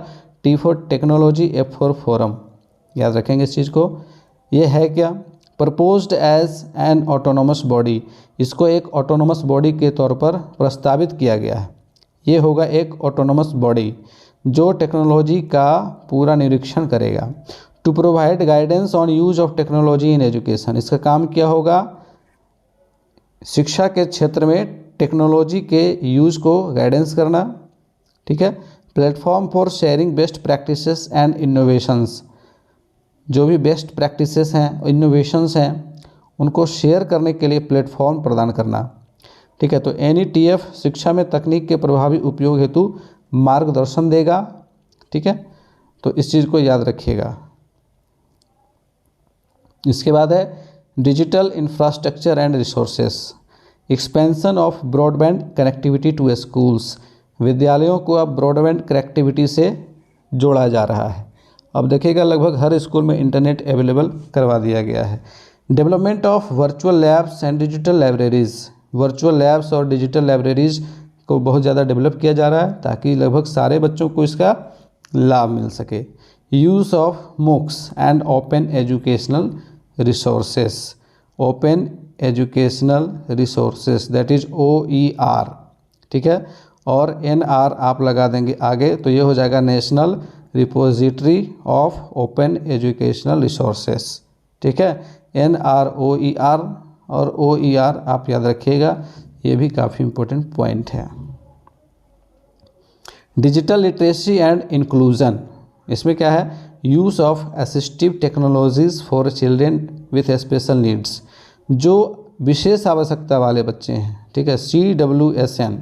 T for technology, F for forum, याद रखेंगे इस चीज़ को। ये है क्या? Proposed as an autonomous body, इसको एक ऑटोनोमस बॉडी के तौर पर प्रस्तावित किया गया है। ये होगा एक ऑटोनोमस बॉडी जो टेक्नोलॉजी का पूरा निरीक्षण करेगा। To provide guidance on use of technology in education, इसका काम क्या होगा? शिक्षा के क्षेत्र में टेक्नोलॉजी के यूज को गाइडेंस करना, ठीक है। Platform for sharing best practices and innovations, जो भी बेस्ट प्रैक्टिसेस हैं, इनोवेशंस हैं, उनको शेयर करने के लिए प्लेटफॉर्म प्रदान करना, ठीक है। तो NETF शिक्षा में तकनीक के प्रभावी उपयोग हेतु मार्गदर्शन देगा, ठीक है। तो इस चीज़ को याद रखिएगा। इसके बाद है digital infrastructure and resources, expansion of broadband connectivity to schools, विद्यालयों को अब ब्रॉडबैंड कनेक्टिविटी से जोड़ा जा रहा है। अब देखिएगा लगभग हर स्कूल में इंटरनेट अवेलेबल करवा दिया गया है। Development of virtual labs and digital libraries, virtual labs और डिजिटल लाइब्रेरीज को बहुत ज़्यादा डेवलप किया जा रहा है ताकि लगभग सारे बच्चों को इसका लाभ मिल सके। Use of MOOCs and open educational resources, open educational resources that is OER, ठीक है। और NR आप लगा देंगे आगे, तो ये हो जाएगा national repository of open educational resources, ठीक है। NROER और OER आप याद रखिएगा, ये भी काफ़ी इम्पोर्टेंट पॉइंट है। डिजिटल लिटरेसी एंड इंक्लूजन, इसमें क्या है? Use of assistive technologies for children with special needs, जो विशेष आवश्यकता वाले बच्चे हैं, ठीक है। CWSN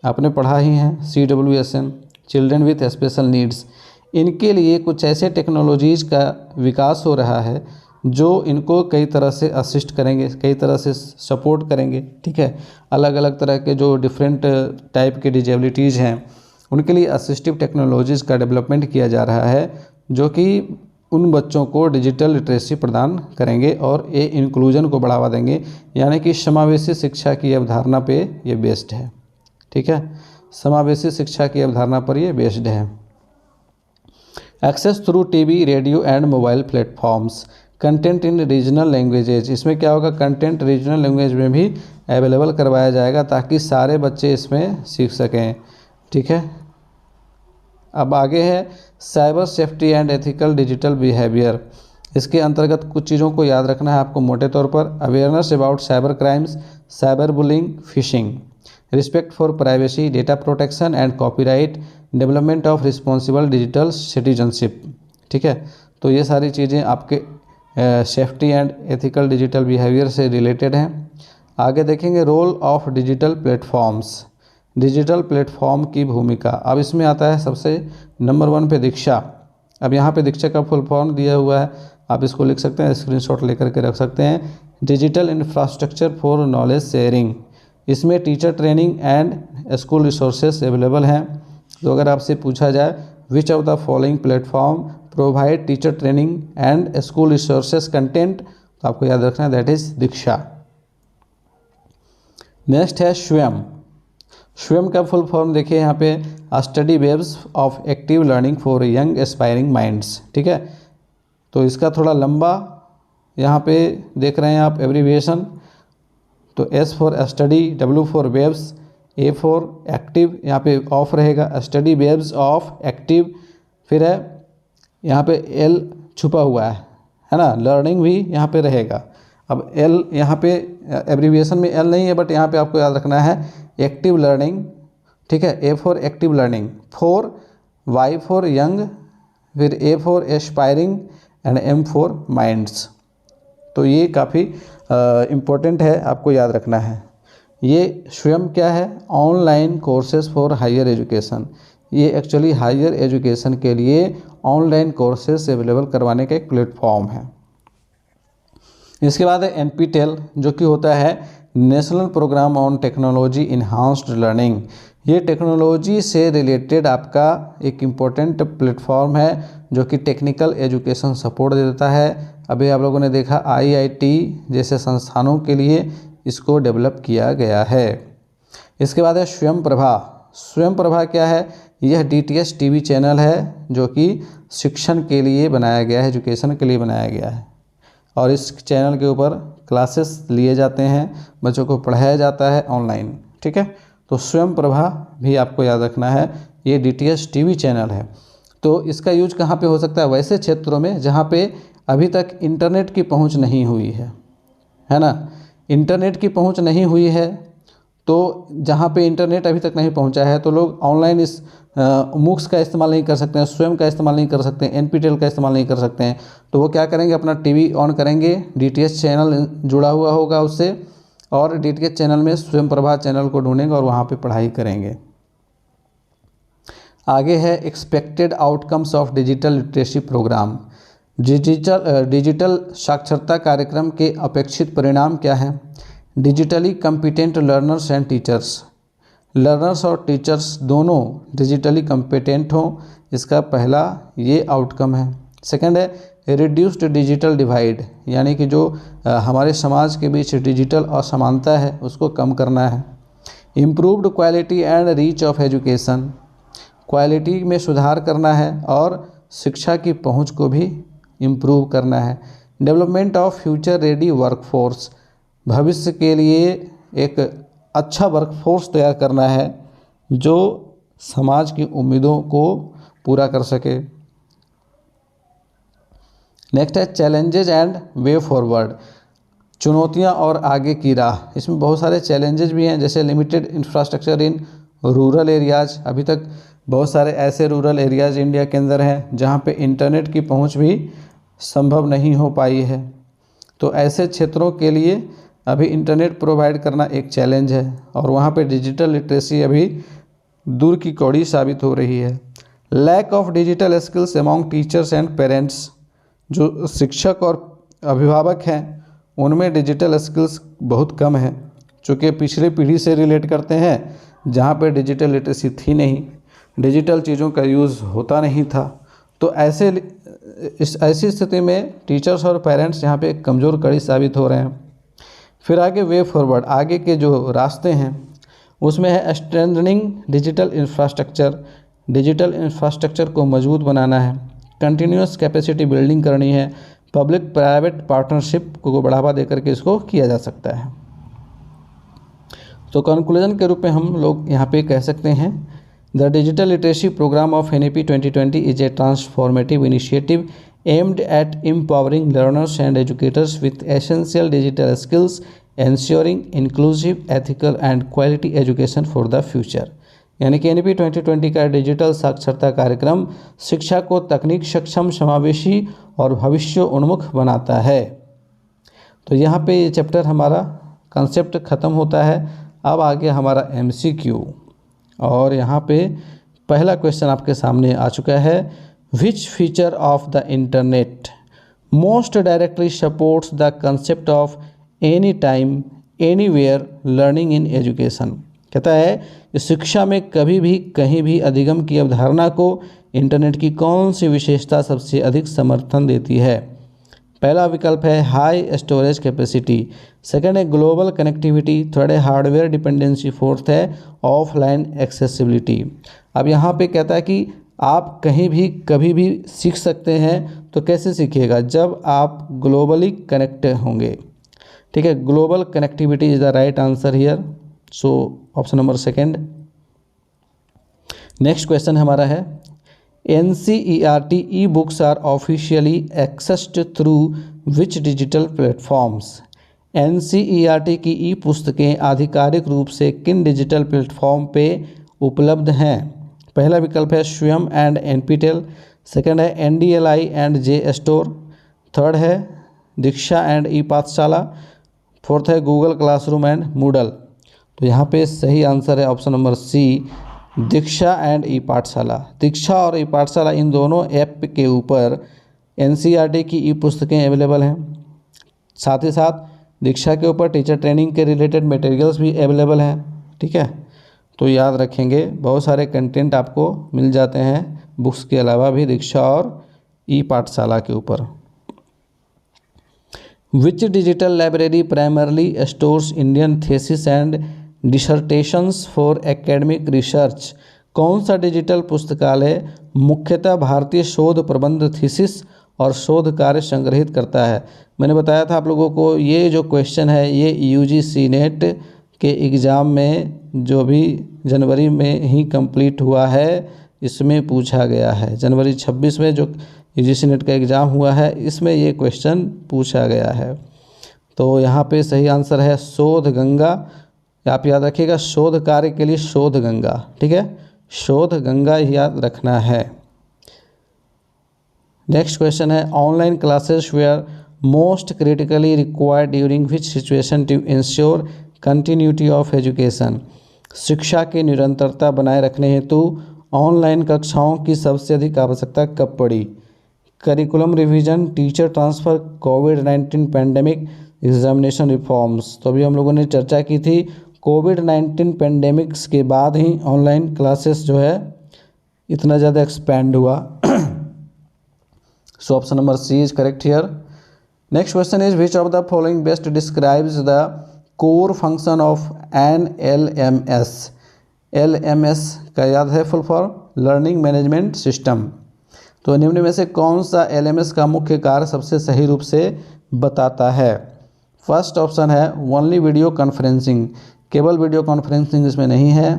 आपने पढ़ा ही है, CWSN children with special needs, इनके लिए कुछ ऐसे टेक्नोलॉजीज़ का विकास हो रहा है जो इनको कई तरह से असिस्ट करेंगे, कई तरह से सपोर्ट करेंगे, ठीक है। अलग अलग तरह के जो डिफरेंट टाइप के डिजेबिलिटीज़ हैं उनके लिए असिस्टिव टेक्नोलॉजीज़ का डेवलपमेंट किया जा रहा है, जो कि उन बच्चों को डिजिटल लिटरेसी प्रदान करेंगे और ये इंक्लूजन को बढ़ावा देंगे, यानी कि समावेशी शिक्षा की अवधारणा पे ये बेस्ड है, ठीक है। समावेशी शिक्षा की अवधारणा पर ये बेस्ड है। Access through TV, radio and mobile platforms, content in regional languages, इसमें क्या होगा? कंटेंट रीजनल लैंग्वेज में भी अवेलेबल करवाया जाएगा ताकि सारे बच्चे इसमें सीख सकें, ठीक है। अब आगे है cyber safety and ethical digital behaviour, इसके अंतर्गत कुछ चीज़ों को याद रखना है आपको मोटे तौर पर। Awareness about cyber crimes, cyber bullying, phishing, respect for privacy, data protection and copyright, development of responsible digital citizenship, ठीक है। तो ये सारी चीज़ें आपके safety and ethical digital behaviour से रिलेटेड हैं। आगे देखेंगे role of digital platforms, digital platform की भूमिका। अब इसमें आता है सबसे नंबर 1 पे दीक्षा। अब यहाँ पे दीक्षा का फुल फॉर्म दिया हुआ है, आप इसको लिख सकते हैं, स्क्रीनशॉट लेकर के रख सकते हैं। Digital infrastructure for knowledge sharing, इसमें teacher training and school resources available हैं। तो अगर आपसे पूछा जाए which of the following platform provide teacher training and school resources content, तो आपको याद रखना है दैट इज़ दीक्षा। नेक्स्ट है स्वयं। स्वयं का फुल फॉर्म देखिए यहाँ पे, study webs of active learning for young aspiring minds, ठीक है। तो इसका थोड़ा लंबा यहाँ पे देख रहे हैं आप एब्रीविएशन, तो S for study, W for webs, A for active, यहाँ पे ऑफ रहेगा, स्टडी वेब्स ऑफ एक्टिव, फिर है यहाँ पे L छुपा हुआ है ना, लर्निंग भी यहाँ पे रहेगा। अब L यहाँ पे एब्रीविएशन में L नहीं है, बट यहाँ पे आपको याद रखना है एक्टिव लर्निंग, ठीक है। A for active learning, for Y for young, फिर A for aspiring and M for minds. तो ये काफ़ी इम्पोर्टेंट है, आपको याद रखना है। ये स्वयं क्या है? Online courses for higher education, ये एक्चुअली हायर एजुकेशन के लिए ऑनलाइन कोर्सेज अवेलेबल करवाने का एक प्लेटफॉर्म है। इसके बाद है NPTEL, जो कि होता है national programme on technology enhanced learning. ये टेक्नोलॉजी से रिलेटेड आपका एक इम्पोर्टेंट प्लेटफॉर्म है जो कि टेक्निकल एजुकेशन सपोर्ट देता है। अभी आप लोगों ने देखा IIT जैसे संस्थानों के लिए इसको डेवलप किया गया है। इसके बाद है स्वयं प्रभा। स्वयं प्रभा क्या है? यह DTH टीवी चैनल है जो कि शिक्षण के लिए बनाया गया है, एजुकेशन के लिए बनाया गया है। और इस चैनल के ऊपर क्लासेस लिए जाते हैं, बच्चों को पढ़ाया जाता है ऑनलाइन। ठीक है, तो स्वयं प्रभा भी आपको याद रखना है, ये DTH टीवी चैनल है। तो इसका यूज कहाँ पे हो सकता है? वैसे क्षेत्रों में जहाँ पे अभी तक इंटरनेट की पहुँच नहीं हुई है ना। इंटरनेट की पहुँच नहीं हुई है, तो जहाँ पे इंटरनेट अभी तक नहीं पहुँचा है तो लोग ऑनलाइन इस मूक्स का इस्तेमाल नहीं कर सकते हैं, स्वयं का इस्तेमाल नहीं कर सकते हैं, NPTEL का इस्तेमाल नहीं कर सकते हैं। तो वो क्या करेंगे, अपना टीवी ऑन करेंगे, DTH चैनल जुड़ा हुआ होगा उससे, और DTH चैनल में स्वयं प्रभा चैनल को ढूंढेंगे और वहाँ पे पढ़ाई करेंगे। आगे है expected outcomes of digital literacy programme. Digital साक्षरता कार्यक्रम के अपेक्षित परिणाम क्या हैं? Digitally competent learners and teachers, learners और टीचर्स दोनों डिजिटली कम्पिटेंट हों, इसका पहला ये आउटकम है। सेकंड है रिड्यूस्ड डिजिटल डिवाइड, यानी कि जो हमारे समाज के बीच डिजिटल असमानता है उसको कम करना है। Improved quality and reach of education, quality में सुधार करना है और शिक्षा की पहुंच को भी इम्प्रूव करना है। Development of future ready workforce, भविष्य के लिए एक अच्छा वर्कफोर्स तैयार करना है जो समाज की उम्मीदों को पूरा कर सके। नेक्स्ट है चैलेंजेज एंड वे फॉरवर्ड, चुनौतियां और आगे की राह। इसमें बहुत सारे चैलेंजेस भी हैं, जैसे limited infrastructure in rural areas. अभी तक बहुत सारे ऐसे रूरल एरियाज इंडिया के अंदर हैं जहां पे इंटरनेट की पहुंच भी संभव नहीं हो पाई है। तो ऐसे क्षेत्रों के लिए अभी इंटरनेट प्रोवाइड करना एक चैलेंज है, और वहाँ पे डिजिटल लिटरेसी अभी दूर की कौड़ी साबित हो रही है। Lack of digital skills among teachers and parents, जो शिक्षक और अभिभावक हैं उनमें डिजिटल स्किल्स बहुत कम है, चूँकि पिछले पीढ़ी से रिलेट करते हैं जहाँ पे डिजिटल लिटरेसी थी नहीं, डिजिटल चीज़ों का यूज़ होता नहीं था। तो ऐसी स्थिति में टीचर्स और पेरेंट्स यहाँ पे एक कमज़ोर कड़ी साबित हो रहे हैं। फिर आगे वे फॉरवर्ड, आगे के जो रास्ते हैं उसमें है strengthening digital infrastructure, digital infrastructure को मजबूत बनाना है। कंटिन्यूस कैपेसिटी बिल्डिंग करनी है, पब्लिक प्राइवेट पार्टनरशिप को बढ़ावा देकर के इसको किया जा सकता है। तो कंक्लूजन के रूप में हम लोग यहाँ पे कह सकते हैं, the digital literacy programme of NEP 2020 is a transformative initiative aimed at empowering learners and educators with essential digital skills, ensuring inclusive, ethical and quality education for the future। यानी कि NEP 2020 का डिजिटल साक्षरता कार्यक्रम शिक्षा को तकनीक सक्षम, समावेशी और भविष्य उन्मुख बनाता है। तो यहाँ पे ये चैप्टर हमारा कंसेप्ट ख़त्म होता है। अब आगे हमारा MCQ, और यहाँ पे पहला क्वेश्चन आपके सामने आ चुका है, Which feature of the internet most directly supports the concept of anytime, anywhere learning in education? कहता है कि शिक्षा में कभी भी कहीं भी अधिगम की अवधारणा को इंटरनेट की कौन सी विशेषता सबसे अधिक समर्थन देती है? पहला विकल्प है हाई स्टोरेज कैपेसिटी, सेकंड है ग्लोबल कनेक्टिविटी, थर्ड है हार्डवेयर डिपेंडेंसी, फोर्थ है ऑफलाइन एक्सेसिबिलिटी। अब यहाँ पे कहता है कि आप कहीं भी कभी भी सीख सकते हैं, तो कैसे सीखिएगा? जब आप ग्लोबली कनेक्ट होंगे। ठीक है, global connectivity is the right answer here, so option number second. Next question हमारा है, NCERT e books are officially accessed through which digital platforms? NCERT की ई पुस्तकें आधिकारिक रूप से किन डिजिटल प्लेटफॉर्म पे उपलब्ध हैं? पहला विकल्प है स्वयं एंड NPTEL, सेकंड है NDLI एंड JSTOR, थर्ड है दीक्षा एंड ई पाठशाला, फोर्थ है गूगल क्लासरूम एंड मूडल। तो यहाँ पे सही आंसर है option number C, Diksha and e Pathshala. Diksha और ई पाठशाला इन दोनों ऐप के ऊपर NCERT की ई पुस्तकें अवेलेबल हैं। साथ ही साथ दीक्षा के ऊपर टीचर ट्रेनिंग के रिलेटेड मटेरियल्स भी अवेलेबल हैं। ठीक है, तो याद रखेंगे बहुत सारे कंटेंट आपको मिल जाते हैं बुक्स के अलावा भी दीक्षा और ई पाठशाला के ऊपर। Which digital library primarily stores Indian thesis and dissertations for academic research? कौन सा डिजिटल पुस्तकालय मुख्यतः भारतीय शोध प्रबंध थीसिस और शोध कार्य संग्रहित करता है? मैंने बताया था आप लोगों को, ये जो क्वेश्चन है ये यूजीसी नेट के एग्ज़ाम में जो भी जनवरी में ही कंप्लीट हुआ है इसमें पूछा गया है। जनवरी 26 में जो यूजीसी नेट का एग्ज़ाम हुआ है इसमें ये क्वेश्चन पूछा गया है। तो यहाँ पे सही आंसर है शोध गंगा। आप याद रखिएगा, शोध कार्य के लिए शोध गंगा, ठीक है, शोध गंगा याद रखना है। नेक्स्ट क्वेश्चन है online classes were most critically required during which situation to ensure continuity of education. शिक्षा की निरंतरता बनाए रखने हेतु ऑनलाइन कक्षाओं की सबसे अधिक आवश्यकता कब पड़ी? करिकुलम रिवीजन, टीचर ट्रांसफ़र, कोविड-19 पैंडेमिक, एग्जामिनेशन रिफॉर्म्स। तो अभी हम लोगों ने चर्चा की थी कोविड-19 पैंडेमिक्स के बाद ही ऑनलाइन क्लासेस जो है इतना ज़्यादा एक्सपैंड हुआ। So option number C is correct here. Next question is which of the following best describes the core function of an LMS। LMS का याद है full form learning management system. तो निम्न में से कौन सा LMS का मुख्य कार्य सबसे सही रूप से बताता है? फर्स्ट ऑप्शन है ओनली वीडियो कॉन्फ्रेंसिंग, केवल वीडियो कॉन्फ्रेंसिंग इसमें नहीं है।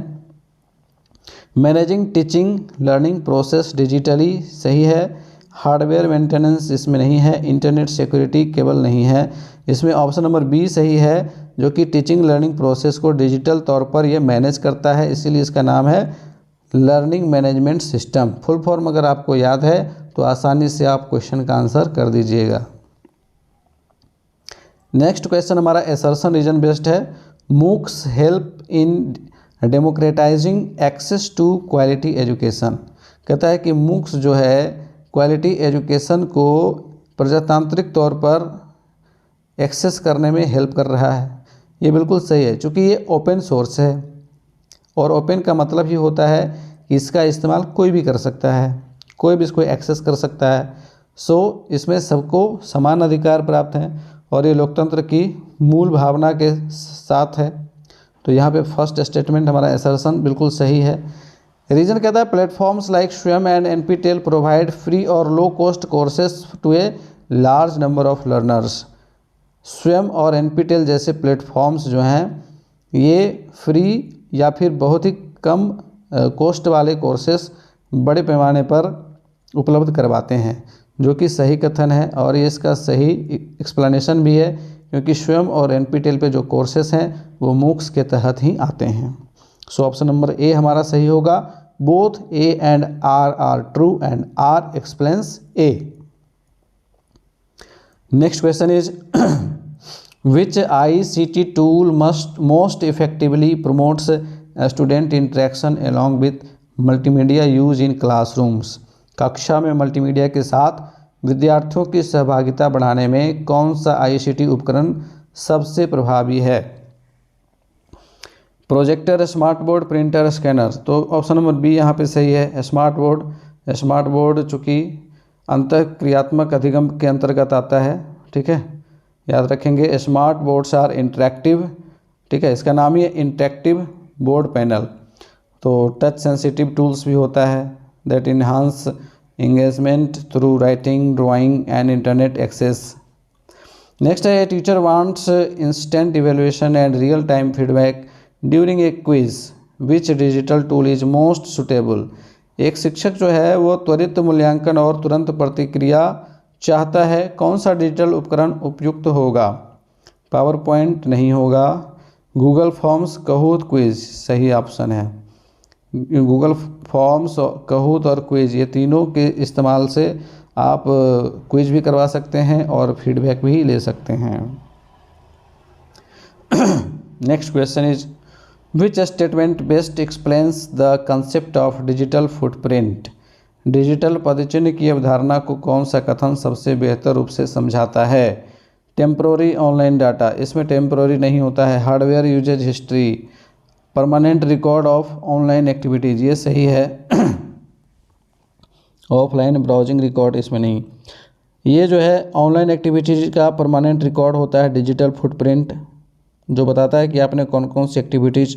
Managing teaching learning process digitally, सही है। हार्डवेयर मेंटेनेंस इसमें नहीं है। इंटरनेट सिक्योरिटी केबल नहीं है। इसमें ऑप्शन नंबर बी सही है, जो कि टीचिंग लर्निंग प्रोसेस को डिजिटल तौर पर ये मैनेज करता है, इसीलिए इसका नाम है learning management system. Full form अगर आपको याद है तो आसानी से आप क्वेश्चन का आंसर कर दीजिएगा। नेक्स्ट क्वेश्चन हमारा असर्शन रीजन बेस्ड है। MOOCs help in democratising access to quality education. कहता है कि मूक्स जो है क्वालिटी एजुकेशन को प्रजातांत्रिक तौर पर एक्सेस करने में हेल्प कर रहा है। ये बिल्कुल सही है, क्योंकि ये ओपन सोर्स है और ओपन का मतलब ही होता है कि इसका इस्तेमाल कोई भी कर सकता है, कोई भी इसको एक्सेस कर सकता है। सो इसमें सबको समान अधिकार प्राप्त हैं और ये लोकतंत्र की मूल भावना के साथ है। तो यहाँ पे फर्स्ट स्टेटमेंट हमारा असर्शन बिल्कुल सही है। रीजन कहता है platforms like Swayam and NPTEL provide free और low cost courses to a large number of learners. Swayam और NPTEL जैसे प्लेटफॉर्म्स जो हैं ये फ्री या फिर बहुत ही कम कॉस्ट वाले कोर्सेस बड़े पैमाने पर उपलब्ध करवाते हैं, जो कि सही कथन है और ये इसका सही एक्सप्लेनेशन भी है, क्योंकि स्वयं और NPTEL पे जो कोर्सेस हैं वो मूक्स के तहत ही आते हैं। सो ऑप्शन नंबर ए हमारा सही होगा। Both A and R are true and R explains A। Next question is which ICT tool most effectively promotes student interaction along with multimedia use in classrooms। कक्षा में मल्टीमीडिया के साथ विद्यार्थियों की सहभागिता बढ़ाने में कौन सा ICT उपकरण सबसे प्रभावी है? Projector, smart board, printer, scanner. तो ऑप्शन नंबर बी यहाँ पे सही है, स्मार्ट बोर्ड। स्मार्ट बोर्ड चूँकि अंतःक्रियात्मक अधिगम के अंतर्गत आता है, ठीक है, याद रखेंगे। स्मार्ट बोर्ड्स आर इंटरेक्टिव, ठीक है, इसका नाम ही है इंटरेक्टिव बोर्ड पैनल। तो टच सेंसिटिव टूल्स भी होता है that enhance engagement through writing, drawing and internet access. Next है teacher wants instant evaluation and real time feedback during a quiz, which digital tool is most suitable. एक शिक्षक जो है वो त्वरित मूल्यांकन और तुरंत प्रतिक्रिया चाहता है, कौन सा डिजिटल उपकरण उपयुक्त होगा? पावर पॉइंट नहीं होगा। गूगल फॉर्म्स, कहूत, क्विज सही ऑप्शन है। गूगल फॉर्म्स, कहूत और क्विज ये तीनों के इस्तेमाल से आप क्विज भी करवा सकते हैं और फीडबैक भी ले सकते हैं। Next question is which statement best explains the concept of digital footprint. Digital पदचिह्न की अवधारणा को कौन सा कथन सबसे बेहतर रूप से समझाता है? टेम्प्रोरी ऑनलाइन डाटा, इसमें टेम्प्रोरी नहीं होता है। Hardware usage history, permanent record of online activities, ये सही है। ऑफलाइन ब्राउजिंग रिकॉर्ड इसमें नहीं। ये जो है ऑनलाइन एक्टिविटीज़ का परमानेंट रिकॉर्ड होता है डिजिटल फुटप्रिंट, जो बताता है कि आपने कौन कौन सी एक्टिविटीज़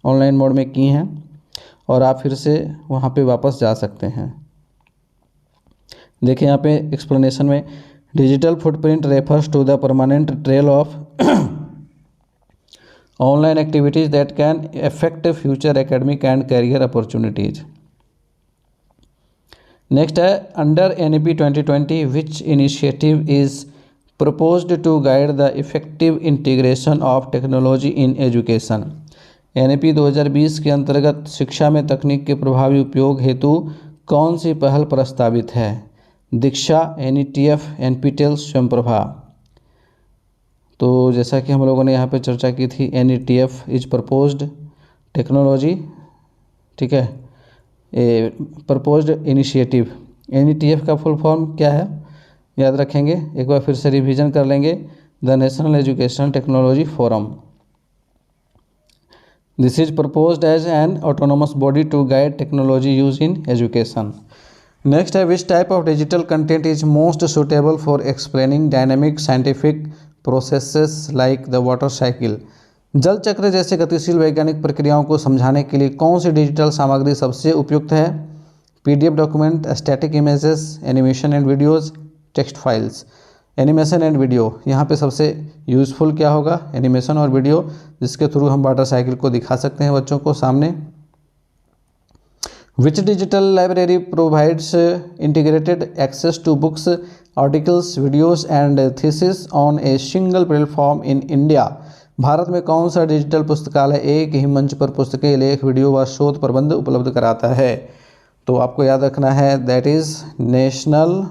ऑनलाइन मोड में की हैं। और आप फिर से वहाँ पे वापस जा सकते हैं। देखिए यहाँ पे एक्सप्लेनेशन में, digital footprint refers to the permanent trail of online activities that can affect future academic and career opportunities. Next है, under NEP 2020 which initiative is proposed to guide the effective integration of technology in education। NEP 2020 के अंतर्गत शिक्षा में तकनीक के प्रभावी उपयोग हेतु कौन सी पहल प्रस्तावित है? दीक्षा, NETF, NPTEL, स्वयंप्रभा। तो जैसा कि हम लोगों ने यहाँ पे चर्चा की थी, NETF इज प्रपोज्ड टेक्नोलॉजी, ठीक है, प्रपोज्ड इनिशिएटिव। NETF का फुल फॉर्म क्या है याद रखेंगे, एक बार फिर से रिवीजन कर लेंगे, the national educational technology forum. This is proposed as an autonomous body to guide technology use in education. Next है, which type of digital content is most suitable for explaining dynamic scientific processes like the water cycle. जल चक्र जैसे गतिशील वैज्ञानिक प्रक्रियाओं को समझाने के लिए कौन सी डिजिटल सामग्री सबसे उपयुक्त है? PDF document, static images, animation and videos, text files. Animation and video, यहाँ पे सबसे यूज़फुल क्या होगा? एनिमेशन और वीडियो, जिसके थ्रू हम वाटर साइकिल को दिखा सकते हैं बच्चों को सामने। Which digital library provides integrated access to books, articles, videos and thesis on a single platform in India. Bharat में कौन सा डिजिटल पुस्तकालय एक ही मंच पर पुस्तकें, लेख, वीडियो व शोध प्रबंध उपलब्ध कराता है? तो आपको याद रखना है, दैट इज़ नेशनल,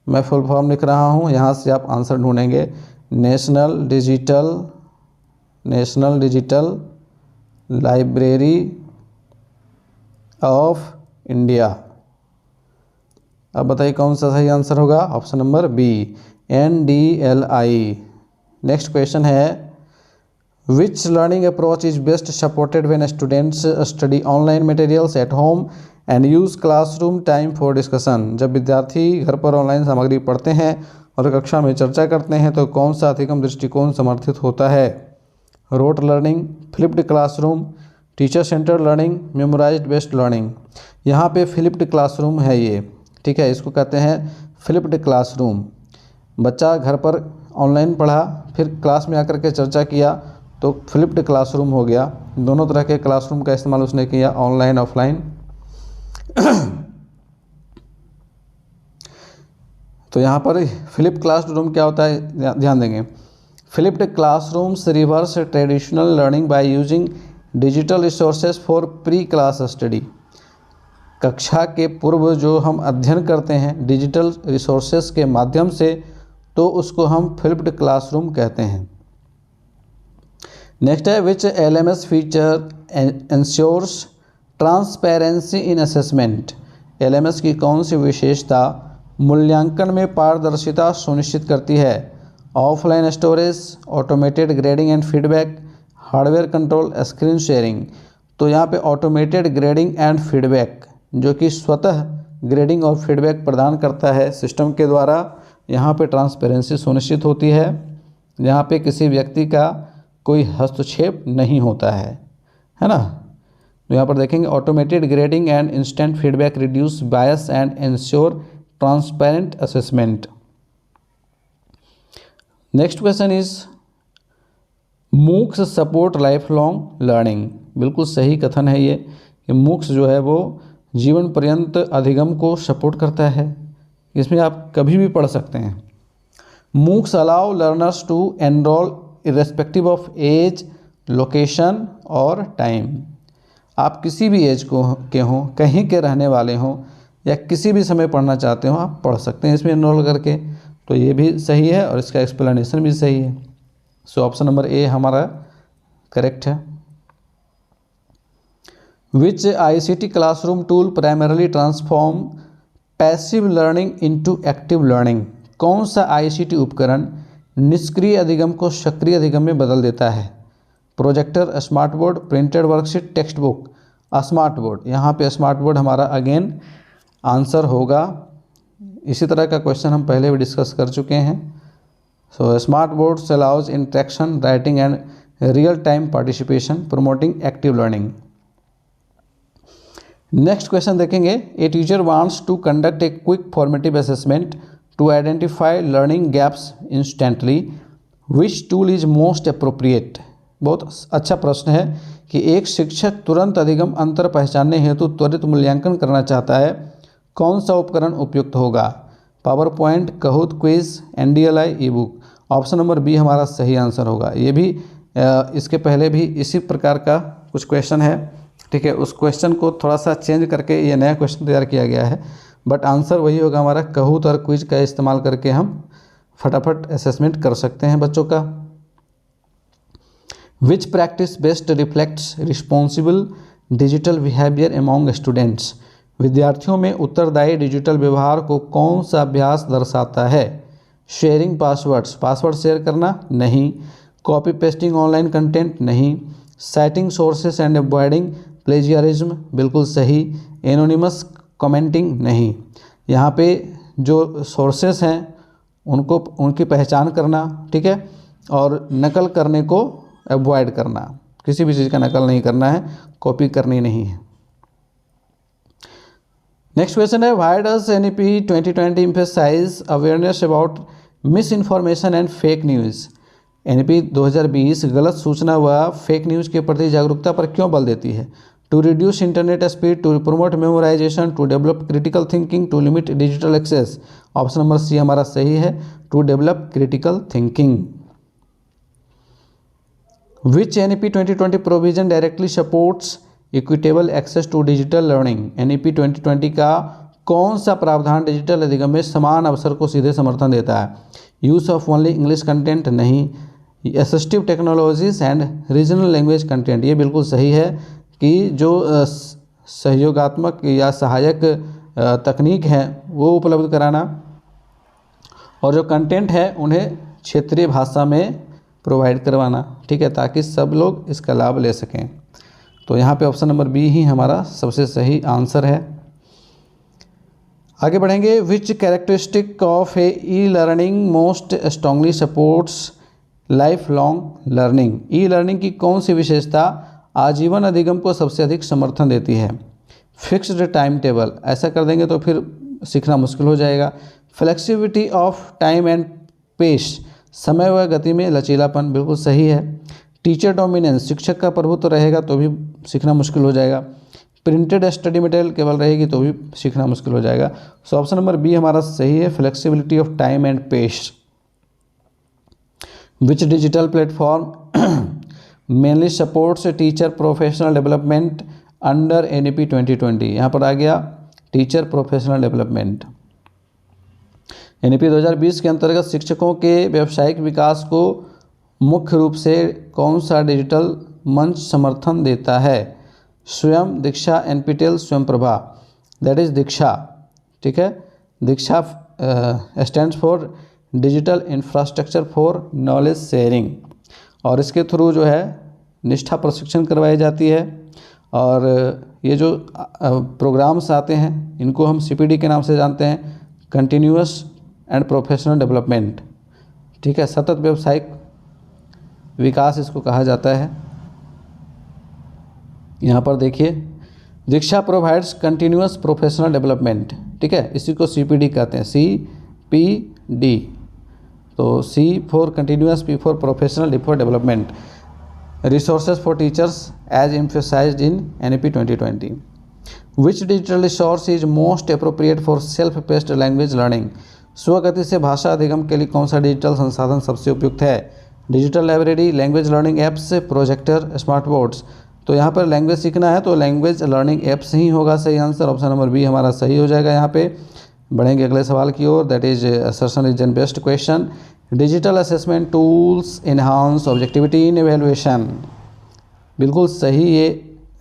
मैं फुल फॉर्म लिख रहा हूँ, यहाँ से आप आंसर ढूंढेंगे, national digital library of India. अब बताइए कौन सा सही आंसर होगा? Option number B, NDLI। Next question है, which learning approach is best supported when students study online materials at home and use classroom time for discussion. जब विद्यार्थी घर पर ऑनलाइन सामग्री पढ़ते हैं और कक्षा में चर्चा करते हैं तो कौन सा अधिगम दृष्टिकोण समर्थित होता है? Rote learning, flipped classroom, teacher centre learning, memorised based learning. यहाँ पे फ्लिप्ड क्लासरूम है ये, ठीक है, इसको कहते हैं फ्लिप्ड क्लासरूम। बच्चा घर पर ऑनलाइन पढ़ा, फिर क्लास में आकर के चर्चा किया, तो फ्लिप्ड क्लासरूम हो गया। दोनों तरह के क्लासरूम का इस्तेमाल उसने किया, ऑनलाइन ऑफलाइन। तो यहाँ पर फ्लिप्ड क्लासरूम क्या होता है, ध्यान देंगे। Flipped classrooms reverse traditional learning by using digital resources for pre class study. कक्षा के पूर्व जो हम अध्ययन करते हैं डिजिटल रिसोर्सेज के माध्यम से, तो उसको हम फ्लिप्ड क्लासरूम कहते हैं। नेक्स्ट है, which LMS feature ensures transparency in assessment. LMS की कौन सी विशेषता मूल्यांकन में पारदर्शिता सुनिश्चित करती है? Offline storage, automated grading and feedback, hardware control, screen sharing. तो यहाँ पे ऑटोमेटेड ग्रेडिंग एंड फीडबैक, जो कि स्वतः ग्रेडिंग और फीडबैक प्रदान करता है सिस्टम के द्वारा, यहाँ पे ट्रांसपेरेंसी सुनिश्चित होती है, यहाँ पे किसी व्यक्ति का कोई हस्तक्षेप नहीं होता है ना। तो यहाँ पर देखेंगे, automated grading and instant feedback reduce bias and ensure transparent assessment. Next question is, MOOCs support life long learning. बिल्कुल सही कथन है ये कि मूक्स जो है वो जीवन पर्यंत अधिगम को सपोर्ट करता है, इसमें आप कभी भी पढ़ सकते हैं। MOOCs allow learners to enrol irrespective of age, location और टाइम। आप किसी भी एज के हों, कहीं के रहने वाले हों, या किसी भी समय पढ़ना चाहते हो, आप पढ़ सकते हैं इसमें एनरोल करके। तो ये भी सही है और इसका एक्सप्लेनेशन भी सही है। सो ऑप्शन नंबर ए हमारा करेक्ट है। विच ICT classroom tool primarily transform passive learning into active learning. कौन सा ICT उपकरण निष्क्रिय अधिगम को सक्रिय अधिगम में बदल देता है? Projector, smart board, printed worksheet, text book. Smart board, यहाँ पे स्मार्ट बोर्ड हमारा अगेन आंसर होगा। इसी तरह का क्वेश्चन हम पहले भी डिस्कस कर चुके हैं। So smart boards allows interaction, writing and real time participation, promoting active learning. Next question देखेंगे, a teacher wants to conduct a quick formative assessment to identify learning gaps instantly, which tool is most appropriate. बहुत अच्छा प्रश्न है कि एक शिक्षक तुरंत अधिगम अंतर पहचानने हेतु त्वरित मूल्यांकन करना चाहता है, कौन सा उपकरण उपयुक्त होगा। PowerPoint, Kahoot, quiz, NDLI, e book. Option number B हमारा सही आंसर होगा। ये भी इसके पहले भी इसी प्रकार का कुछ क्वेश्चन है, ठीक है। उस क्वेश्चन को थोड़ा सा चेंज करके ये नया क्वेश्चन तैयार किया गया है, बट आंसर वही होगा हमारा। कहूत और क्विज का इस्तेमाल करके हम फटाफट असेसमेंट कर सकते हैं बच्चों का। Which practice best reflects responsible digital behaviour among students. विद्यार्थियों में उत्तरदायी डिजिटल व्यवहार को कौन सा अभ्यास दर्शाता है। शेयरिंग पासवर्ड्स, पासवर्ड शेयर करना नहीं। कॉपी पेस्टिंग ऑनलाइन कंटेंट नहीं। Citing sources and avoiding plagiarism, बिल्कुल सही। एनोनिमस कमेंटिंग नहीं। यहाँ पे जो सोर्सेस हैं उनको उनकी पहचान करना, ठीक है, और नकल करने को अवॉइड करना, किसी भी चीज़ का नकल नहीं करना है, कॉपी करनी नहीं है। नेक्स्ट क्वेश्चन है, why does NEP 2020 emphasise awareness about misinformation and fake news. NEP 2020 गलत सूचना व फेक न्यूज़ के प्रति जागरूकता पर क्यों बल देती है। To reduce internet speed, to promote memorisation, to develop critical thinking, to limit digital access. Option number C हमारा सही है, to develop critical thinking. Which NEP 2020 provision directly supports equitable access to digital learning. NEP 2020 का कौन सा प्रावधान digital अधिगम में समान अवसर को सीधे समर्थन देता है। Use of only English content नहीं। Assistive technologies and regional language content, ये बिल्कुल सही है कि जो सहयोगात्मक या सहायक तकनीक है वो उपलब्ध कराना, और जो कंटेंट है उन्हें क्षेत्रीय भाषा में प्रोवाइड करवाना, ठीक है, ताकि सब लोग इसका लाभ ले सकें। तो यहाँ पे ऑप्शन नंबर बी ही हमारा सबसे सही आंसर है। आगे बढ़ेंगे, which characteristic of e learning most strongly supports life long learning. E learning की कौन सी विशेषता आजीवन अधिगम को सबसे अधिक समर्थन देती है। फिक्स्ड टाइम टेबल, ऐसा कर देंगे तो फिर सीखना मुश्किल हो जाएगा। Flexibility of time and pace, समय व गति में लचीलापन, बिल्कुल सही है। टीचर डोमिनेंस, शिक्षक का प्रभुत्व रहेगा तो भी सीखना मुश्किल हो जाएगा। प्रिंटेड स्टडी मटेरियल केवल रहेगी तो भी सीखना मुश्किल हो जाएगा। सो ऑप्शन नंबर बी हमारा सही है, flexibility of time and pace. Which digital platform mainly supports teacher professional development under NEP 2020। यहाँ पर आ गया टीचर प्रोफेशनल डेवलपमेंट। NEP 2020 के अंतर्गत शिक्षकों के व्यावसायिक विकास को मुख्य रूप से कौन सा डिजिटल मंच समर्थन देता है। स्वयं, दीक्षा, NPTEL, स्वयं प्रभा, दैट इज दीक्षा, ठीक है। Diksha stands for digital infrastructure for knowledge sharing, और इसके थ्रू जो है निष्ठा प्रशिक्षण करवाई जाती है। और ये जो प्रोग्राम्स आते हैं इनको हम CPD के नाम से जानते हैं, कंटिन्यूअस एंड प्रोफेशनल डेवलपमेंट, ठीक है, सतत व्यवसायिक विकास इसको कहा जाता है। यहाँ पर देखिए, दीक्षा प्रोवाइड्स कंटिन्यूअस प्रोफेशनल डेवलपमेंट, ठीक है, इसी को CPD कहते हैं, CPD। तो C for continuous, P for professional, D for development. Resources for teachers as emphasised in NEP 2020। Which digital resource is most appropriate for self paced language learning. स्वगति से भाषा अधिगम के लिए कौन सा डिजिटल संसाधन सबसे उपयुक्त है। Digital library, language learning apps, projector, smart boards. तो यहाँ पर लैंग्वेज सीखना है तो लैंग्वेज लर्निंग एप्स ही होगा सही आंसर। ऑप्शन नंबर बी हमारा सही हो जाएगा। यहाँ पे बढ़ेंगे अगले सवाल की ओर, that is assertion is an best question. Digital assessment tools enhance objectivity in evaluation, बिल्कुल सही ये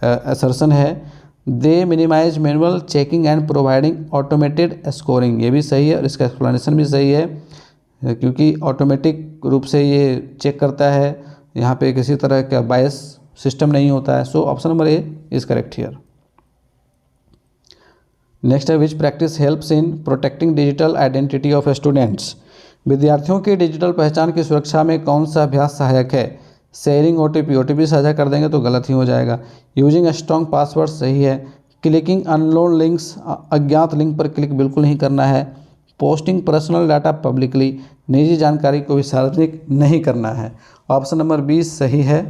असर्शन है। They minimise manual checking and providing automated scoring, ये भी सही है और इसका एक्सप्लेनेशन भी सही है, क्योंकि ऑटोमेटिक रूप से ये चेक करता है, यहाँ पे किसी तरह का बायस सिस्टम नहीं होता है। So option number A is correct here. Next है, which practice helps in protecting digital identity of students. विद्यार्थियों की डिजिटल पहचान की सुरक्षा में कौन सा अभ्यास सहायक है। शेयरिंग OTP साझा कर देंगे तो गलत ही हो जाएगा। यूजिंग स्ट्रॉन्ग पासवर्ड सही है। क्लिकिंग अननोन लिंक्स, अज्ञात लिंक पर क्लिक बिल्कुल नहीं करना है। पोस्टिंग पर्सनल डाटा पब्लिकली, निजी जानकारी को भी सार्वजनिक नहीं करना है। ऑप्शन नंबर 20 सही है।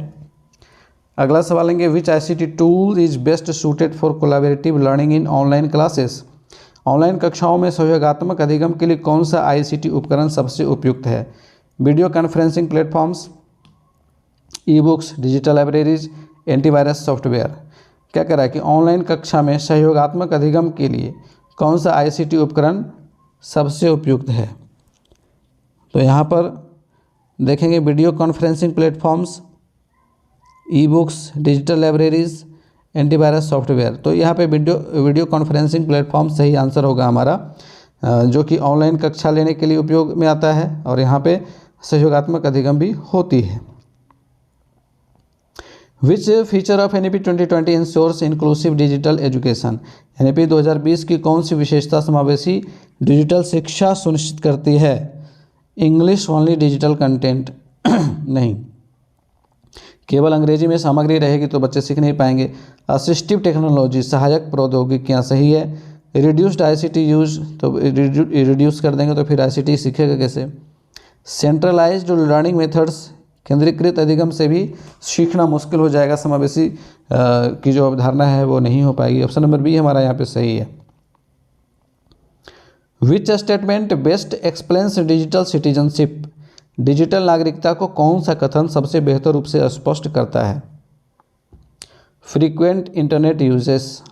अगला सवाल लेंगे, विच ICT tool is best suited for collaborative learning in online classes. Online कक्षाओं में सहयोगात्मक अधिगम के लिए कौन सा ICT उपकरण सबसे उपयुक्त है? Video conferencing platforms, e books, digital libraries, antivirus software. क्या कह रहा है कि ऑनलाइन कक्षा में सहयोगात्मक अधिगम के लिए कौन सा ICT उपकरण सबसे उपयुक्त है? तो यहाँ पर देखेंगे video conferencing platforms, e books, digital libraries, antivirus software. तो यहाँ पे वीडियो कॉन्फ्रेंसिंग प्लेटफॉर्म सही आंसर होगा हमारा, जो कि ऑनलाइन कक्षा लेने के लिए उपयोग में आता है और यहाँ पे सहयोगात्मक अधिगम भी होती है। Which feature of NEP 2020 ensures inclusive digital education. NEP 2020 की कौन सी विशेषता समावेशी डिजिटल शिक्षा सुनिश्चित करती है? इंग्लिश ओनली डिजिटल कंटेंट नहीं, केवल अंग्रेजी में सामग्री रहेगी तो बच्चे सीख नहीं पाएंगे। असिस्टिव टेक्नोलॉजी, सहायक प्रौद्योगिकियाँ सही है। रिड्यूस्ड ICT यूज, तो रिड्यूस कर देंगे तो फिर ICT सीखेगा कैसे? सेंट्रलाइज्ड लर्निंग मेथड्स, केंद्रीकृत अधिगम से भी सीखना मुश्किल हो जाएगा, समावेशी की जो अवधारणा है वो नहीं हो पाएगी। ऑप्शन नंबर बी हमारा यहाँ पे सही है। विच statement best explains digital citizenship. Digital नागरिकता को कौन सा कथन सबसे बेहतर रूप से स्पष्ट करता है? Frequent internet uses,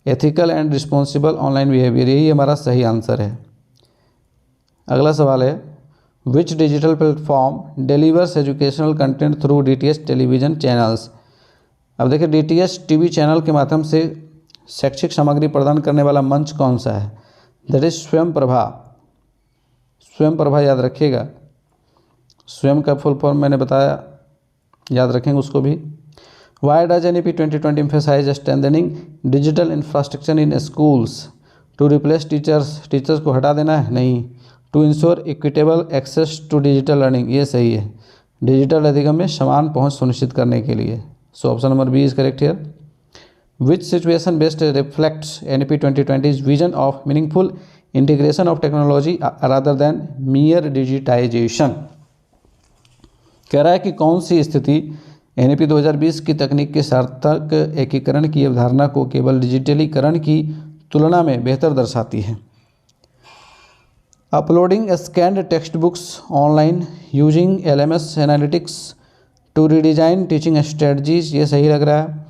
ethical and responsible online behaviour, यही हमारा सही आंसर है। अगला सवाल है, which digital platform delivers educational content through DTH television channels. अब देखिए DTH TV चैनल के माध्यम से शैक्षिक सामग्री प्रदान करने वाला मंच कौन सा है? दैट इज स्वयं प्रभा। स्वयं प्रभा याद रखिएगा, स्वयं का फुल फॉर्म मैंने बताया, याद रखेंगे उसको भी। Why does NEP 2020 emphasise strengthening digital infrastructure in schools? To replace teachers को हटा देना है? नहीं। To ensure equitable access to digital learning, ये सही है। डिजिटल अधिगम में समान पहुंच सुनिश्चित करने के लिए। So option number B is correct here. Which situation best reflects NEP 2020 vision of meaningful integration of technology rather than mere digitisation. कह रहा है कि कौन सी स्थिति NEP 2020 की तकनीक के सार्थक एकीकरण की अवधारणा को केवल डिजिटलीकरण की तुलना में बेहतर दर्शाती है? Uploading scanned textbooks online, using LMS analytics to redesign teaching strategies, ये सही लग रहा है।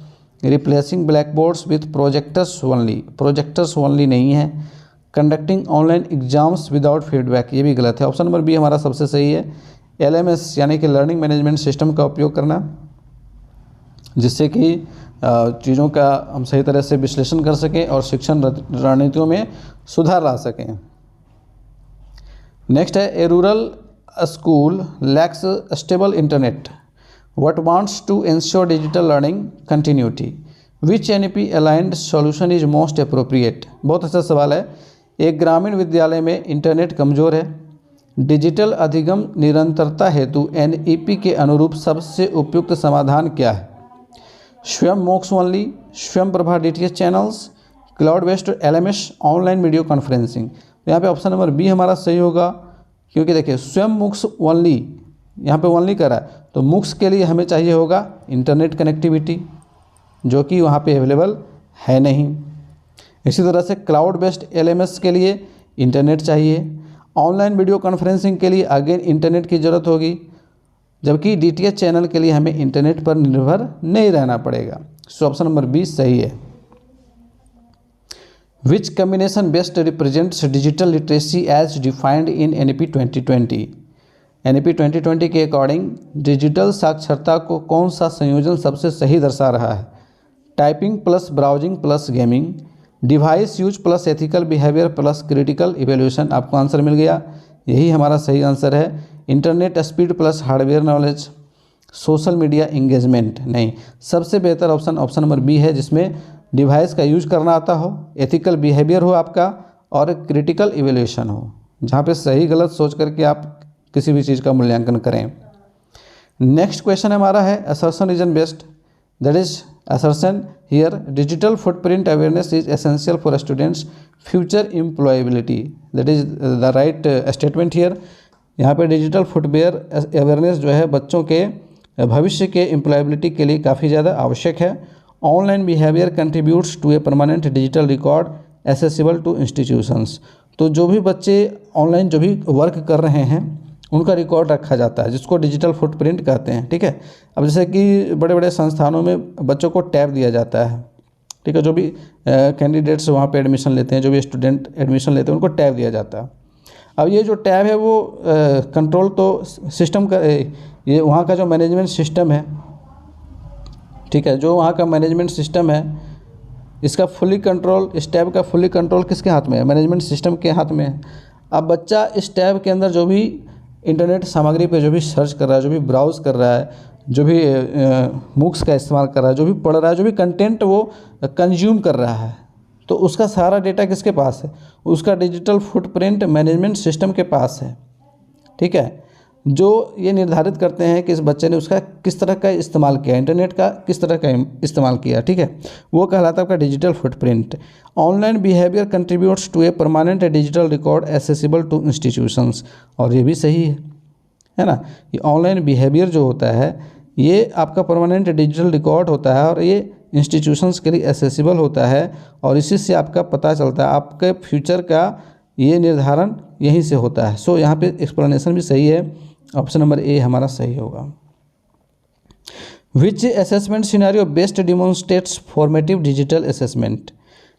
Replacing blackboards with projectors only नहीं है। Conducting online exams without feedback, ये भी गलत है। ऑप्शन नंबर बी हमारा सबसे सही है। LMS यानी कि लर्निंग मैनेजमेंट सिस्टम का उपयोग करना, जिससे कि चीज़ों का हम सही तरह से विश्लेषण कर सकें और शिक्षण रणनीतियों में सुधार ला सकें। नेक्स्ट है, a rural school lacks stable internet, what wants to ensure digital learning continuity, which NEP aligned solution is most appropriate. बहुत अच्छा सवाल है। एक ग्रामीण विद्यालय में इंटरनेट कमज़ोर है, डिजिटल अधिगम निरंतरता हेतु NEP के अनुरूप सबसे उपयुक्त समाधान क्या है? स्वयं मोक्ष ओनली, स्वयं Prabha DTH channels, cloud based LMS, online video conferencing. तो यहाँ पे ऑप्शन नंबर बी हमारा सही होगा, क्योंकि देखिए स्वयं मुक्स ओनली, यहाँ पे ओनली करा है, तो मुक्स के लिए हमें चाहिए होगा इंटरनेट कनेक्टिविटी, जो कि वहाँ पे अवेलेबल है नहीं। इसी तरह से क्लाउड बेस्ड LMS के लिए इंटरनेट चाहिए, ऑनलाइन वीडियो कॉन्फ्रेंसिंग के लिए अगेन इंटरनेट की ज़रूरत होगी, जबकि DTH चैनल के लिए हमें इंटरनेट पर निर्भर नहीं रहना पड़ेगा। सो ऑप्शन नंबर बी सही है। Which combination best represents digital literacy as defined in NEP 2020। NEP 2020 के अकॉर्डिंग डिजिटल साक्षरता को कौन सा संयोजन सबसे सही दर्शा रहा है? Typing plus browsing plus gaming, device use plus ethical behaviour plus critical evaluation. आपको आंसर मिल गया, यही हमारा सही आंसर है। Internet speed plus hardware knowledge, social media engagement नहीं। सबसे बेहतर ऑप्शन नंबर बी है, जिसमें डिवाइस का यूज करना आता हो, एथिकल बिहेवियर हो आपका और क्रिटिकल इवेल्यूशन हो, जहाँ पे सही गलत सोच करके आप किसी भी चीज़ का मूल्यांकन करें। नेक्स्ट क्वेश्चन हमारा है, assertion reason based that is assertion here digital footprint awareness is essential for students future employability, that is the right statement here। यहाँ पे डिजिटल फुटवेयर अवेयरनेस जो है बच्चों के भविष्य के एम्प्लॉयबिलिटी के लिए काफ़ी ज़्यादा आवश्यक है। Online behaviour contributes to a permanent digital record accessible to institutions. तो जो भी बच्चे ऑनलाइन जो भी वर्क कर रहे हैं उनका रिकॉर्ड रखा जाता है, जिसको डिजिटल फुटप्रिंट कहते हैं, ठीक है। अब जैसे कि बड़े बड़े संस्थानों में बच्चों को टैब दिया जाता है, ठीक है, जो भी कैंडिडेट्स वहाँ पे एडमिशन लेते हैं, जो भी स्टूडेंट एडमिशन लेते हैं, उनको टैब दिया जाता है। अब ये जो टैब है वो कंट्रोल तो सिस्टम का, ये वहाँ का जो मैनेजमेंट सिस्टम है, ठीक है, जो वहाँ का मैनेजमेंट सिस्टम है, इसका फुली कंट्रोल, इस टैब का फुली कंट्रोल किसके हाथ में है? मैनेजमेंट सिस्टम के हाथ में है। अब बच्चा इस टैब के अंदर जो भी इंटरनेट सामग्री पे जो भी सर्च कर रहा है, जो भी ब्राउज़ कर रहा है, जो भी मूक्स का इस्तेमाल कर रहा है, जो भी पढ़ रहा है, जो भी कंटेंट वो कंज्यूम कर रहा है, तो उसका सारा डेटा किसके पास है? उसका डिजिटल फुटप्रिंट मैनेजमेंट सिस्टम के पास है, ठीक है, जो ये निर्धारित करते हैं कि इस बच्चे ने उसका किस तरह का इस्तेमाल किया, इंटरनेट का किस तरह का इस्तेमाल किया, ठीक है, वो कहलाता है आपका digital footprint. Online behaviour contributes to a permanent digital record accessible to institutions, और ये भी सही है ना। ये ऑनलाइन बिहेवियर जो होता है ये आपका परमानेंट डिजिटल रिकॉर्ड होता है और ये इंस्टीट्यूशंस के लिए एसेसिबल होता है, और इसी से आपका पता चलता है आपके फ्यूचर का ये निर्धारण यहीं से होता है। सो यहाँ पे एक्सप्लेनेशन भी सही है, ऑप्शन नंबर ए हमारा सही होगा। Which assessment scenario best demonstrates formative digital assessment,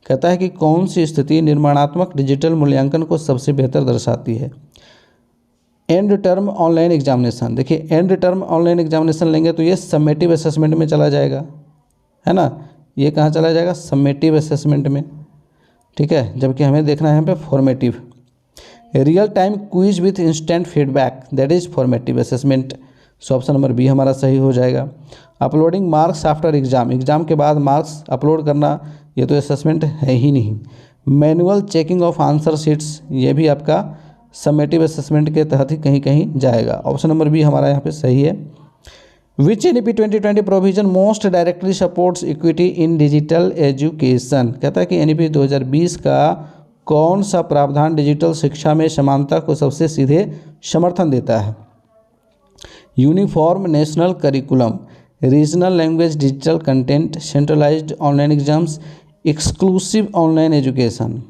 कहता है कि कौन सी स्थिति निर्माणात्मक डिजिटल मूल्यांकन को सबसे बेहतर दर्शाती है। एंड टर्म ऑनलाइन एग्जामिनेशन, देखिए एंड टर्म ऑनलाइन एग्जामिनेशन लेंगे तो ये समेटिव असेसमेंट में चला जाएगा, है ना, ये कहाँ चला जाएगा? समेटिव असेसमेंट में, ठीक है, जबकि हमें देखना है यहाँ पे formative. Real time quiz with instant feedback, that is formative assessment. So option number B हमारा सही हो जाएगा। Uploading marks after exam, exam के बाद मार्क्स अपलोड करना, ये तो असेसमेंट है ही नहीं। Manual checking of answer sheets, ये भी आपका समेटिव असेसमेंट के तहत ही कहीं कहीं जाएगा। ऑप्शन नंबर बी हमारा यहाँ पे सही है। विच NEP 2020 provision most directly supports equity in digital education, कहता है कि NEP 2020 का कौन सा प्रावधान डिजिटल शिक्षा में समानता को सबसे सीधे समर्थन देता है? Uniform national curriculum, regional language digital content, centralised online exams, exclusive online education.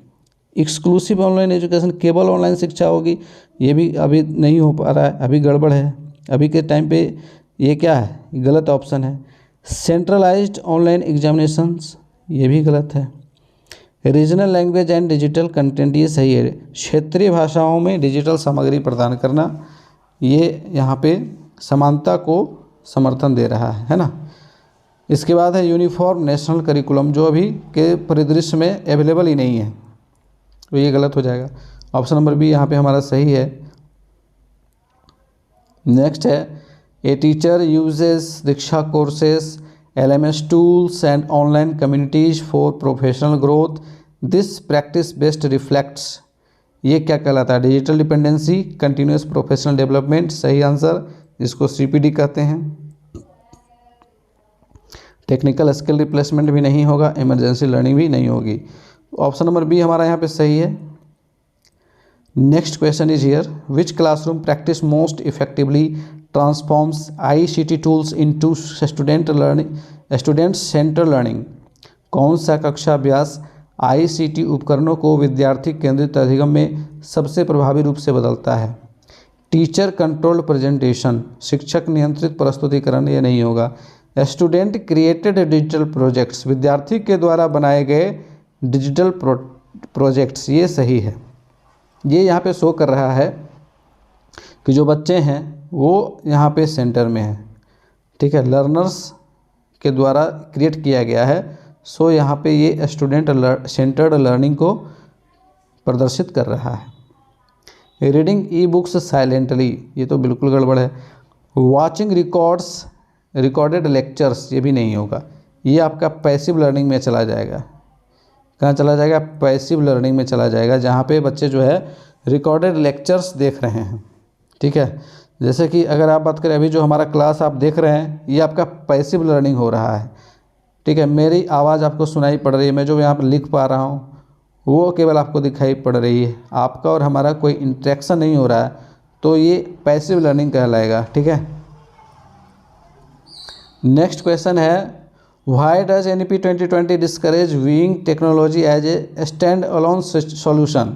Exclusive online education केवल ऑनलाइन शिक्षा होगी, ये भी अभी नहीं हो पा रहा है, अभी गड़बड़ है, अभी के टाइम पे ये क्या है? गलत ऑप्शन है। सेंट्रलाइज्ड ऑनलाइन एग्जामिनेशंस, ये भी गलत है। Regional language and digital content, ये सही है। क्षेत्रीय भाषाओं में डिजिटल सामग्री प्रदान करना, ये यहाँ पे समानता को समर्थन दे रहा है ना। इसके बाद है यूनिफॉर्म नेशनल करिकुलम, जो अभी के परिदृश्य में अवेलेबल ही नहीं है, तो ये गलत हो जाएगा। ऑप्शन नंबर बी यहाँ पे हमारा सही है। नेक्स्ट है a teacher uses Diksha courses, LMS tools and online communities for professional growth, this practice best reflects, ये क्या कहलाता है? Digital dependency, continuous professional development, सही आंसर, जिसको CPD कहते हैं। टेक्निकल स्किल रिप्लेसमेंट भी नहीं होगा, इमरजेंसी लर्निंग भी नहीं होगी। ऑप्शन नंबर बी हमारा यहाँ पे सही है। Next question is here, which classroom practice most effectively transforms ICT tools into student centre learning, कौन सा कक्षा अभ्यास ICT उपकरणों को विद्यार्थी केंद्रित अधिगम में सबसे प्रभावी रूप से बदलता है? टीचर कंट्रोल्ड प्रेजेंटेशन, शिक्षक नियंत्रित प्रस्तुतिकरण, ये नहीं होगा। स्टूडेंट क्रिएटेड डिजिटल प्रोजेक्ट्स, विद्यार्थी के द्वारा बनाए गए डिजिटल प्रोजेक्ट्स, ये सही है। ये यहाँ पे शो कर रहा है कि जो बच्चे हैं वो यहाँ पे सेंटर में हैं, ठीक है, लर्नर्स के द्वारा क्रिएट किया गया है। सो यहाँ पे ये स्टूडेंट सेंटर्ड लर्निंग को प्रदर्शित कर रहा है। रीडिंग ई बुक्स साइलेंटली, ये तो बिल्कुल गड़बड़ है। वॉचिंग रिकॉर्डेड लेक्चर्स, ये भी नहीं होगा। ये आपका पैसिव लर्निंग में चला जाएगा। कहाँ चला जाएगा? पैसिव लर्निंग में चला जाएगा, जहाँ पे बच्चे जो है रिकॉर्डेड लेक्चर्स देख रहे हैं, ठीक है। जैसे कि अगर आप बात करें, अभी जो हमारा क्लास आप देख रहे हैं ये आपका पैसिव लर्निंग हो रहा है, ठीक है। मेरी आवाज़ आपको सुनाई पड़ रही है, मैं जो यहाँ पर लिख पा रहा हूँ वो केवल आपको दिखाई पड़ रही है, आपका और हमारा कोई इंटरेक्शन नहीं हो रहा है, तो ये पैसिव लर्निंग कहलाएगा, ठीक है। नेक्स्ट क्वेश्चन है, why does NEP 2020 discourage viewing technology as a stand alone solution.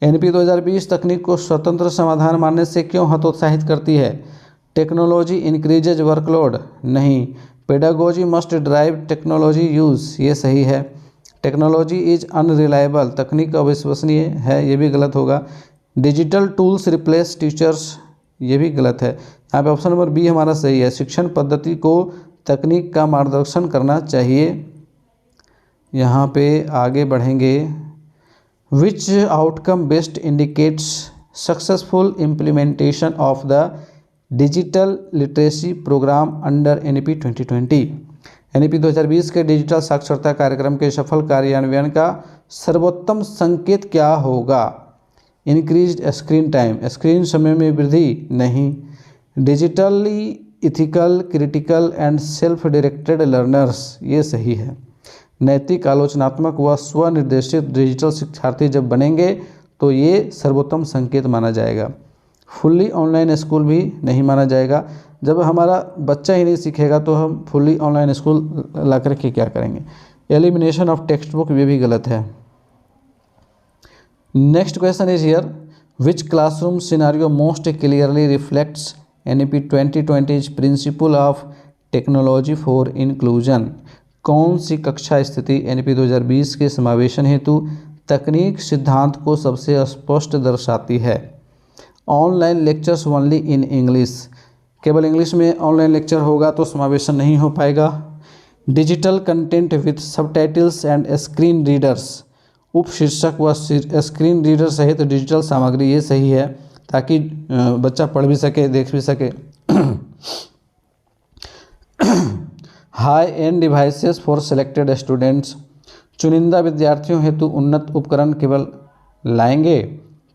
NEP 2020 तकनीक को स्वतंत्र समाधान मानने से क्यों हतोत्साहित करती है। टेक्नोलॉजी इंक्रीजेज वर्कलोड, नहीं। Pedagogy must drive technology use, ये सही है। टेक्नोलॉजी इज अनरिलायबल, तकनीक अविश्वसनीय है, ये भी गलत होगा। डिजिटल टूल्स रिप्लेस टीचर्स, ये भी गलत है। यहाँ पे ऑप्शन नंबर बी हमारा सही है। शिक्षण पद्धति को तकनीक का मार्गदर्शन करना चाहिए। यहाँ पे आगे बढ़ेंगे, which outcome best indicates successful implementation of the digital literacy programme under NEP 2020। NEP 2020 के डिजिटल साक्षरता कार्यक्रम के सफल कार्यान्वयन का सर्वोत्तम संकेत क्या होगा। इंक्रीज्ड स्क्रीन टाइम, स्क्रीन समय में वृद्धि, नहीं। Digitally ethical, critical and self directed learners, ये सही है। नैतिक, आलोचनात्मक व स्वनिर्देशित डिजिटल शिक्षार्थी जब बनेंगे तो ये सर्वोत्तम संकेत माना जाएगा। फुल्ली ऑनलाइन स्कूल भी नहीं माना जाएगा। जब हमारा बच्चा ही नहीं सीखेगा तो हम फुल्ली ऑनलाइन स्कूल ला कर के क्या करेंगे। एलिमिनेशन ऑफ टेक्स्ट बुक, ये भी गलत है। Next question is here, which classroom scenario most clearly reflects NEP 2020 principle of technology for inclusion. कौन सी कक्षा स्थिति NEP 2020 के समावेशन हेतु तकनीक सिद्धांत को सबसे स्पष्ट दर्शाती है। Online lectures only in English, केवल इंग्लिश में ऑनलाइन लेक्चर होगा तो समावेशन नहीं हो पाएगा। Digital content with subtitles and screen readers, उपशीर्षक व स्क्रीन रीडर सहित डिजिटल सामग्री, ये सही है ताकि बच्चा पढ़ भी सके, देख भी सके। High end devices for selected students, चुनिंदा विद्यार्थियों हेतु उन्नत उपकरण केवल लाएंगे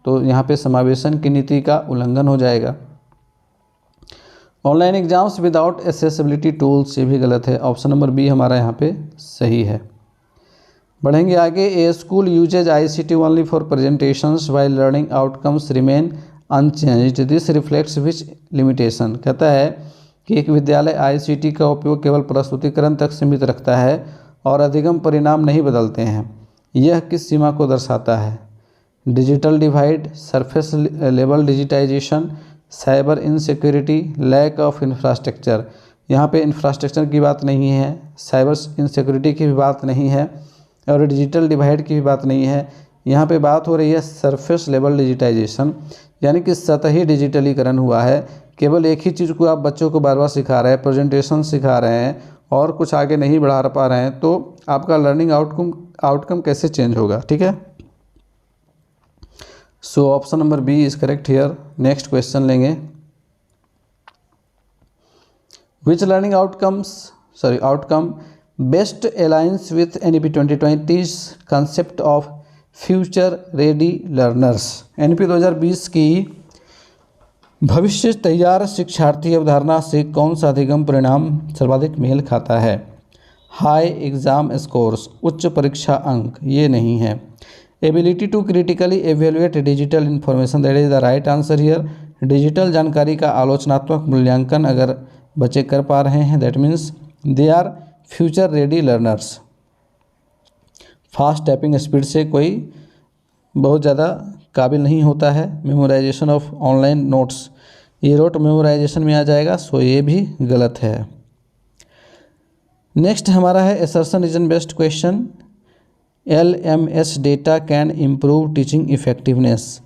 तो यहाँ पे समावेशन की नीति का उल्लंघन हो जाएगा। Online exams without accessibility tools, ये भी गलत है। ऑप्शन नंबर बी हमारा यहाँ पे सही है। बढ़ेंगे आगे, a school uses ICT only for presentations while learning outcomes remain unchanged, this reflects which limitation. कहता है कि एक विद्यालय ICT का उपयोग केवल प्रस्तुतिकरण तक सीमित रखता है और अधिगम परिणाम नहीं बदलते हैं, यह किस सीमा को दर्शाता है। Digital divide, surface level digitisation, cyber insecurity, lack of infrastructure. यहाँ पे इंफ्रास्ट्रक्चर की बात नहीं है, साइबर इनसिक्योरिटी की भी बात नहीं है और डिजिटल डिवाइड की भी बात नहीं है। यहाँ पे बात हो रही है सरफेस लेवल डिजिटाइजेशन, यानी कि सतही डिजिटलीकरण हुआ है। केवल एक ही चीज़ को आप बच्चों को बार बार सिखा रहे हैं, प्रेजेंटेशन सिखा रहे हैं और कुछ आगे नहीं बढ़ा पा रहे हैं, तो आपका लर्निंग आउटकम कैसे चेंज होगा, ठीक है। So option number B is correct here. Next question लेंगे, which learning outcome best aligns with NEP 2020 concept of future ready learners. NEP 2020 की भविष्य तैयार शिक्षार्थी अवधारणा से कौन सा अधिगम परिणाम सर्वाधिक मेल खाता है। हाई एग्जाम स्कोर्स, उच्च परीक्षा अंक, ये नहीं है। Ability to critically evaluate digital information, that is the right answer here. Digital जानकारी का आलोचनात्मक मूल्यांकन अगर बच्चे कर पा रहे हैं, that means they are future ready learners. Fast typing speed से कोई बहुत ज़्यादा काबिल नहीं होता है। मेमोराइजेशन ऑफ ऑनलाइन नोट्स, ये रोट मेमोराइजेशन में आ जाएगा, सो ये भी गलत है। नेक्स्ट हमारा है assertion reason based question, LMS data can improve teaching effectiveness.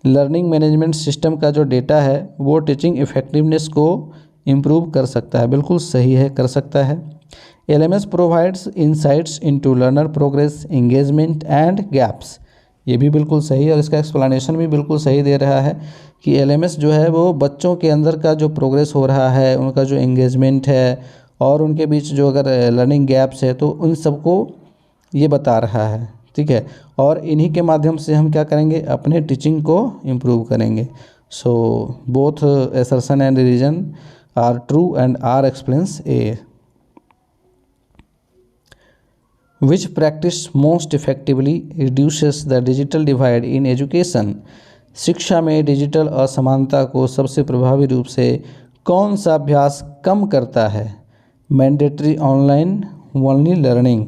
Learning management system का जो डेटा है वो टीचिंग इफेक्टिवनेस को इम्प्रूव कर सकता है, बिल्कुल सही है, कर सकता है। LMS provides insights into learner progress, engagement and gaps, ये भी बिल्कुल सही है और इसका एक्सप्लेनेशन भी बिल्कुल सही दे रहा है कि LMS जो है वो बच्चों के अंदर का जो प्रोग्रेस हो रहा है, उनका जो एंगेजमेंट है और उनके बीच जो अगर लर्निंग गैप्स है तो उन सबको ये बता रहा है, ठीक है। और इन्हीं के माध्यम से हम क्या करेंगे, अपने टीचिंग को इम्प्रूव करेंगे। So both assertion and reason are true and R explains A. Which practice most effectively reduces the digital divide in education? शिक्षा में डिजिटल असमानता को सबसे प्रभावी रूप से कौन सा अभ्यास कम करता है? Mandatory online only learning,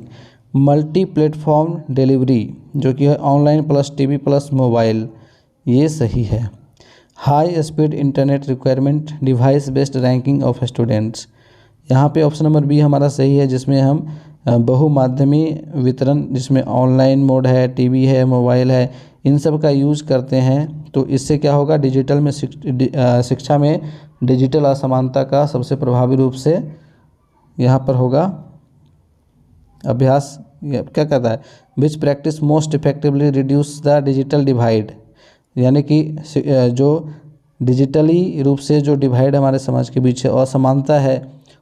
multi platform delivery जो कि है online plus TV plus mobile, ये सही है। High speed internet requirement, device based ranking of students, यहाँ पे ऑप्शन नंबर बी हमारा सही है, जिसमें हम बहुमाध्यमी वितरण, जिसमें ऑनलाइन मोड है, टीवी है, मोबाइल है, इन सब का यूज़ करते हैं। तो इससे क्या होगा, डिजिटल में शिक्षा में डिजिटल असमानता का सबसे प्रभावी रूप से यहाँ पर होगा अभ्यास। क्या कहता है, which practice most effectively reduce the digital divide, यानी कि जो डिजिटली रूप से जो डिवाइड हमारे समाज के बीच असमानता है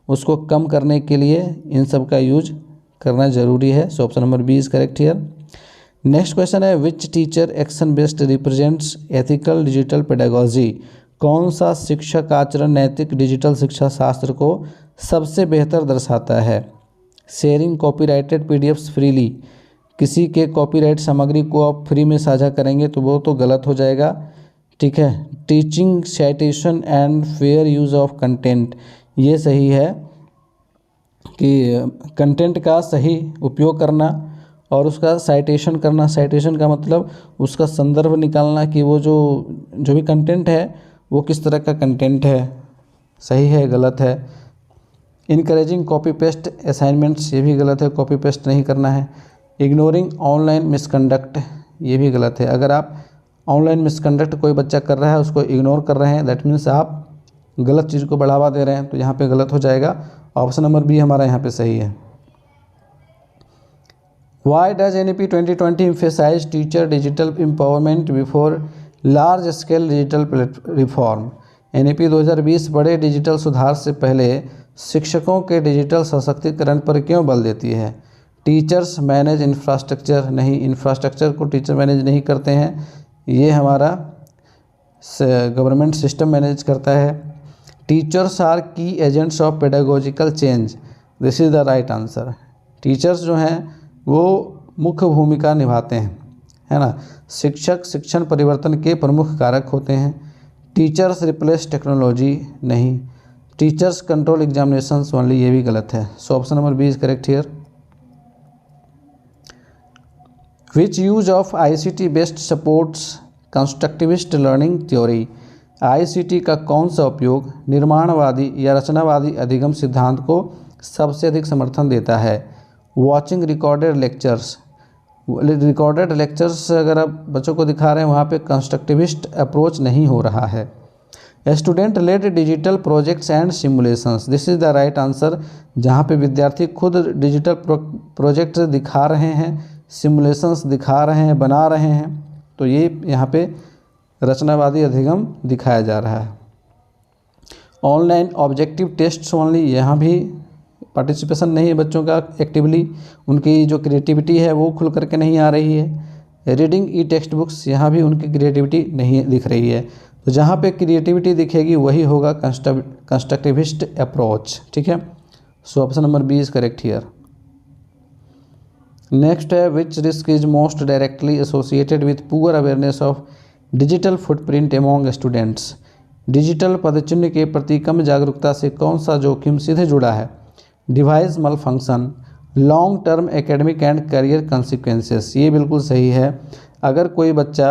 उसको कम करने के लिए इन सब का यूज करना ज़रूरी है। So option number B is correct here. Next question है, which teacher action based represents ethical digital pedagogy, कौन सा शिक्षक आचरण नैतिक डिजिटल शिक्षा शास्त्र को सबसे बेहतर दर्शाता है? शेयरिंग कॉपीराइटेड पीडीएफ्स फ्रीली, किसी के कॉपीराइट सामग्री को आप फ्री में साझा करेंगे तो वो तो गलत हो जाएगा, ठीक है। Teaching citation and fair use of content, ये सही है कि कंटेंट का सही उपयोग करना और उसका साइटेशन करना। साइटेशन का मतलब उसका संदर्भ निकालना कि वो जो भी कंटेंट है वो किस तरह का कंटेंट है, सही है गलत है। इनकरेजिंग कॉपी पेस्ट असाइनमेंट्स, ये भी गलत है, कॉपी पेस्ट नहीं करना है। इग्नोरिंग ऑनलाइन मिसकंडक्ट, ये भी गलत है। अगर आप ऑनलाइन मिसकंडक्ट कोई बच्चा कर रहा है उसको इग्नोर कर रहे हैं, दैट मीन्स आप गलत चीज़ को बढ़ावा दे रहे हैं, तो यहाँ पे गलत हो जाएगा। ऑप्शन नंबर बी हमारा यहाँ पे सही है। Why does NEP 2020 emphasize teacher digital empowerment before large scale digital reform? NEP 2020 बड़े डिजिटल सुधार से पहले शिक्षकों के डिजिटल सशक्तिकरण पर क्यों बल देती है? टीचर्स मैनेज इंफ्रास्ट्रक्चर, नहीं, इंफ्रास्ट्रक्चर को टीचर मैनेज नहीं करते हैं, ये हमारा गवर्नमेंट सिस्टम मैनेज करता है। टीचर्स आर की agents of pedagogical change, this is the right answer. Teachers जो हैं वो मुख्य भूमिका निभाते हैं, है ना। शिक्षक शिक्षण परिवर्तन के प्रमुख कारक होते हैं। टीचर्स रिप्लेस टेक्नोलॉजी, नहीं। टीचर्स कंट्रोल एग्जामिनेशंस ओनली, ये भी गलत है। So option number B is correct here. Which use of ICT based supports constructivist learning theory, ICT का कौन सा उपयोग निर्माणवादी या रचनावादी अधिगम सिद्धांत को सबसे अधिक समर्थन देता है? Watching recorded lectures, recorded lectures अगर आप बच्चों को दिखा रहे हैं वहाँ पे कंस्ट्रक्टिविस्ट अप्रोच नहीं हो रहा है। Student led digital projects and simulations, this is the right answer, जहाँ पे विद्यार्थी खुद डिजिटल प्रोजेक्ट दिखा रहे हैं, सिमुलेशंस दिखा रहे हैं, बना रहे हैं, तो ये यहाँ पे रचनावादी अधिगम दिखाया जा रहा है। ऑनलाइन ऑब्जेक्टिव टेस्ट्स ओनली, यहाँ भी पार्टिसिपेशन नहीं है बच्चों का एक्टिवली, उनकी जो क्रिएटिविटी है वो खुल करके नहीं आ रही है। रीडिंग ई टेक्स्ट बुक्स, यहाँ भी उनकी क्रिएटिविटी नहीं दिख रही है। तो जहाँ पे क्रिएटिविटी दिखेगी वही होगा कंस्ट्रक्टिविस्ट अप्रोच, ठीक है। So option number B is correct here. Next है, which risk is most directly associated with poor awareness of digital footprint among students, digital पदचिह्न के प्रति कम जागरूकता से कौन सा जोखिम सीधे जुड़ा है? डिवाइस मल function, long term academic and career consequences, ये बिल्कुल सही है। अगर कोई बच्चा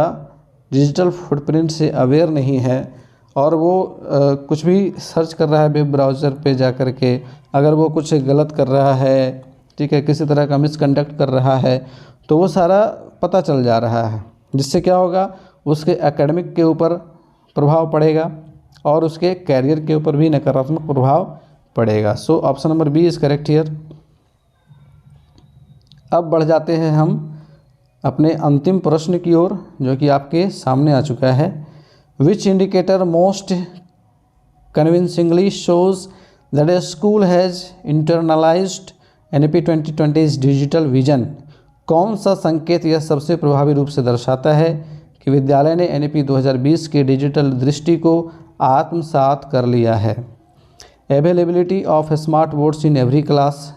डिजिटल फुटप्रिंट से अवेयर नहीं है और वो कुछ भी सर्च कर रहा है वेब ब्राउज़र पे जा कर के, अगर वो कुछ गलत कर रहा है, ठीक है, किसी तरह का मिसकंडक्ट कर रहा है, तो वो सारा पता चल जा रहा है, जिससे क्या होगा, उसके एकेडमिक के ऊपर प्रभाव पड़ेगा और उसके कैरियर के ऊपर भी नकारात्मक प्रभाव पड़ेगा। So option number B is correct here. अब बढ़ जाते हैं हम अपने अंतिम प्रश्न की ओर, जो कि आपके सामने आ चुका है। Which indicator most convincingly shows that a school has internalised NEP 2020 digital vision, कौन सा संकेत यह सबसे प्रभावी रूप से दर्शाता है कि विद्यालय ने NEP 2020 की डिजिटल दृष्टि को आत्मसात कर लिया है। Availability of smart boards in every class,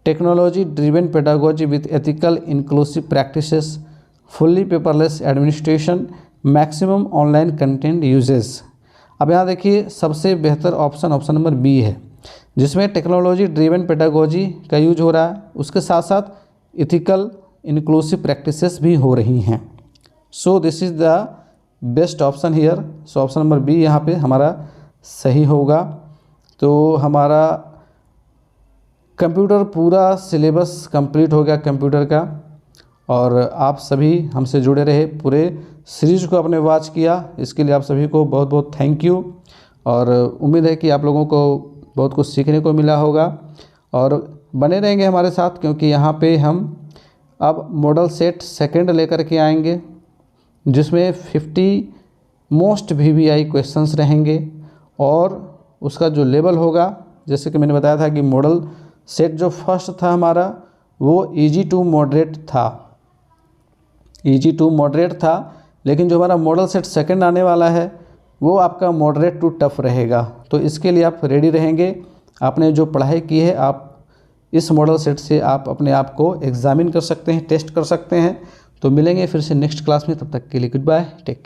technology driven pedagogy with ethical inclusive practices, fully paperless administration, maximum online content uses. अब यहाँ देखिए सबसे बेहतर ऑप्शन नंबर बी है, जिसमें टेक्नोलॉजी ड्रिवन पेडागोजी का यूज हो रहा है, उसके साथ साथ इथिकल इंक्लूसिव प्रैक्टिसेस भी हो रही हैं। So this is the best option here. So option number B यहाँ पे हमारा सही होगा। तो हमारा कंप्यूटर पूरा सिलेबस कंप्लीट हो गया कंप्यूटर का, और आप सभी हमसे जुड़े रहे, पूरे सीरीज़ को आपने वॉच किया, इसके लिए आप सभी को बहुत बहुत थैंक यू। और उम्मीद है कि आप लोगों को बहुत कुछ सीखने को मिला होगा, और बने रहेंगे हमारे साथ, क्योंकि यहाँ पे हम अब मॉडल सेट सेकंड लेकर के आएंगे, जिसमें 50 मोस्ट VVI क्वेश्चंस रहेंगे, और उसका जो लेवल होगा, जैसे कि मैंने बताया था कि मॉडल सेट जो फर्स्ट था हमारा वो ईजी टू मॉडरेट था, लेकिन जो हमारा मॉडल सेट सेकंड आने वाला है वो आपका मॉडरेट टू टफ रहेगा। तो इसके लिए आप रेडी रहेंगे। आपने जो पढ़ाई की है आप इस मॉडल सेट से आप अपने आप को एग्जामिन कर सकते हैं, टेस्ट कर सकते हैं। तो मिलेंगे फिर से नेक्स्ट क्लास में, तब तक के लिए गुड बाय, टेक केयर।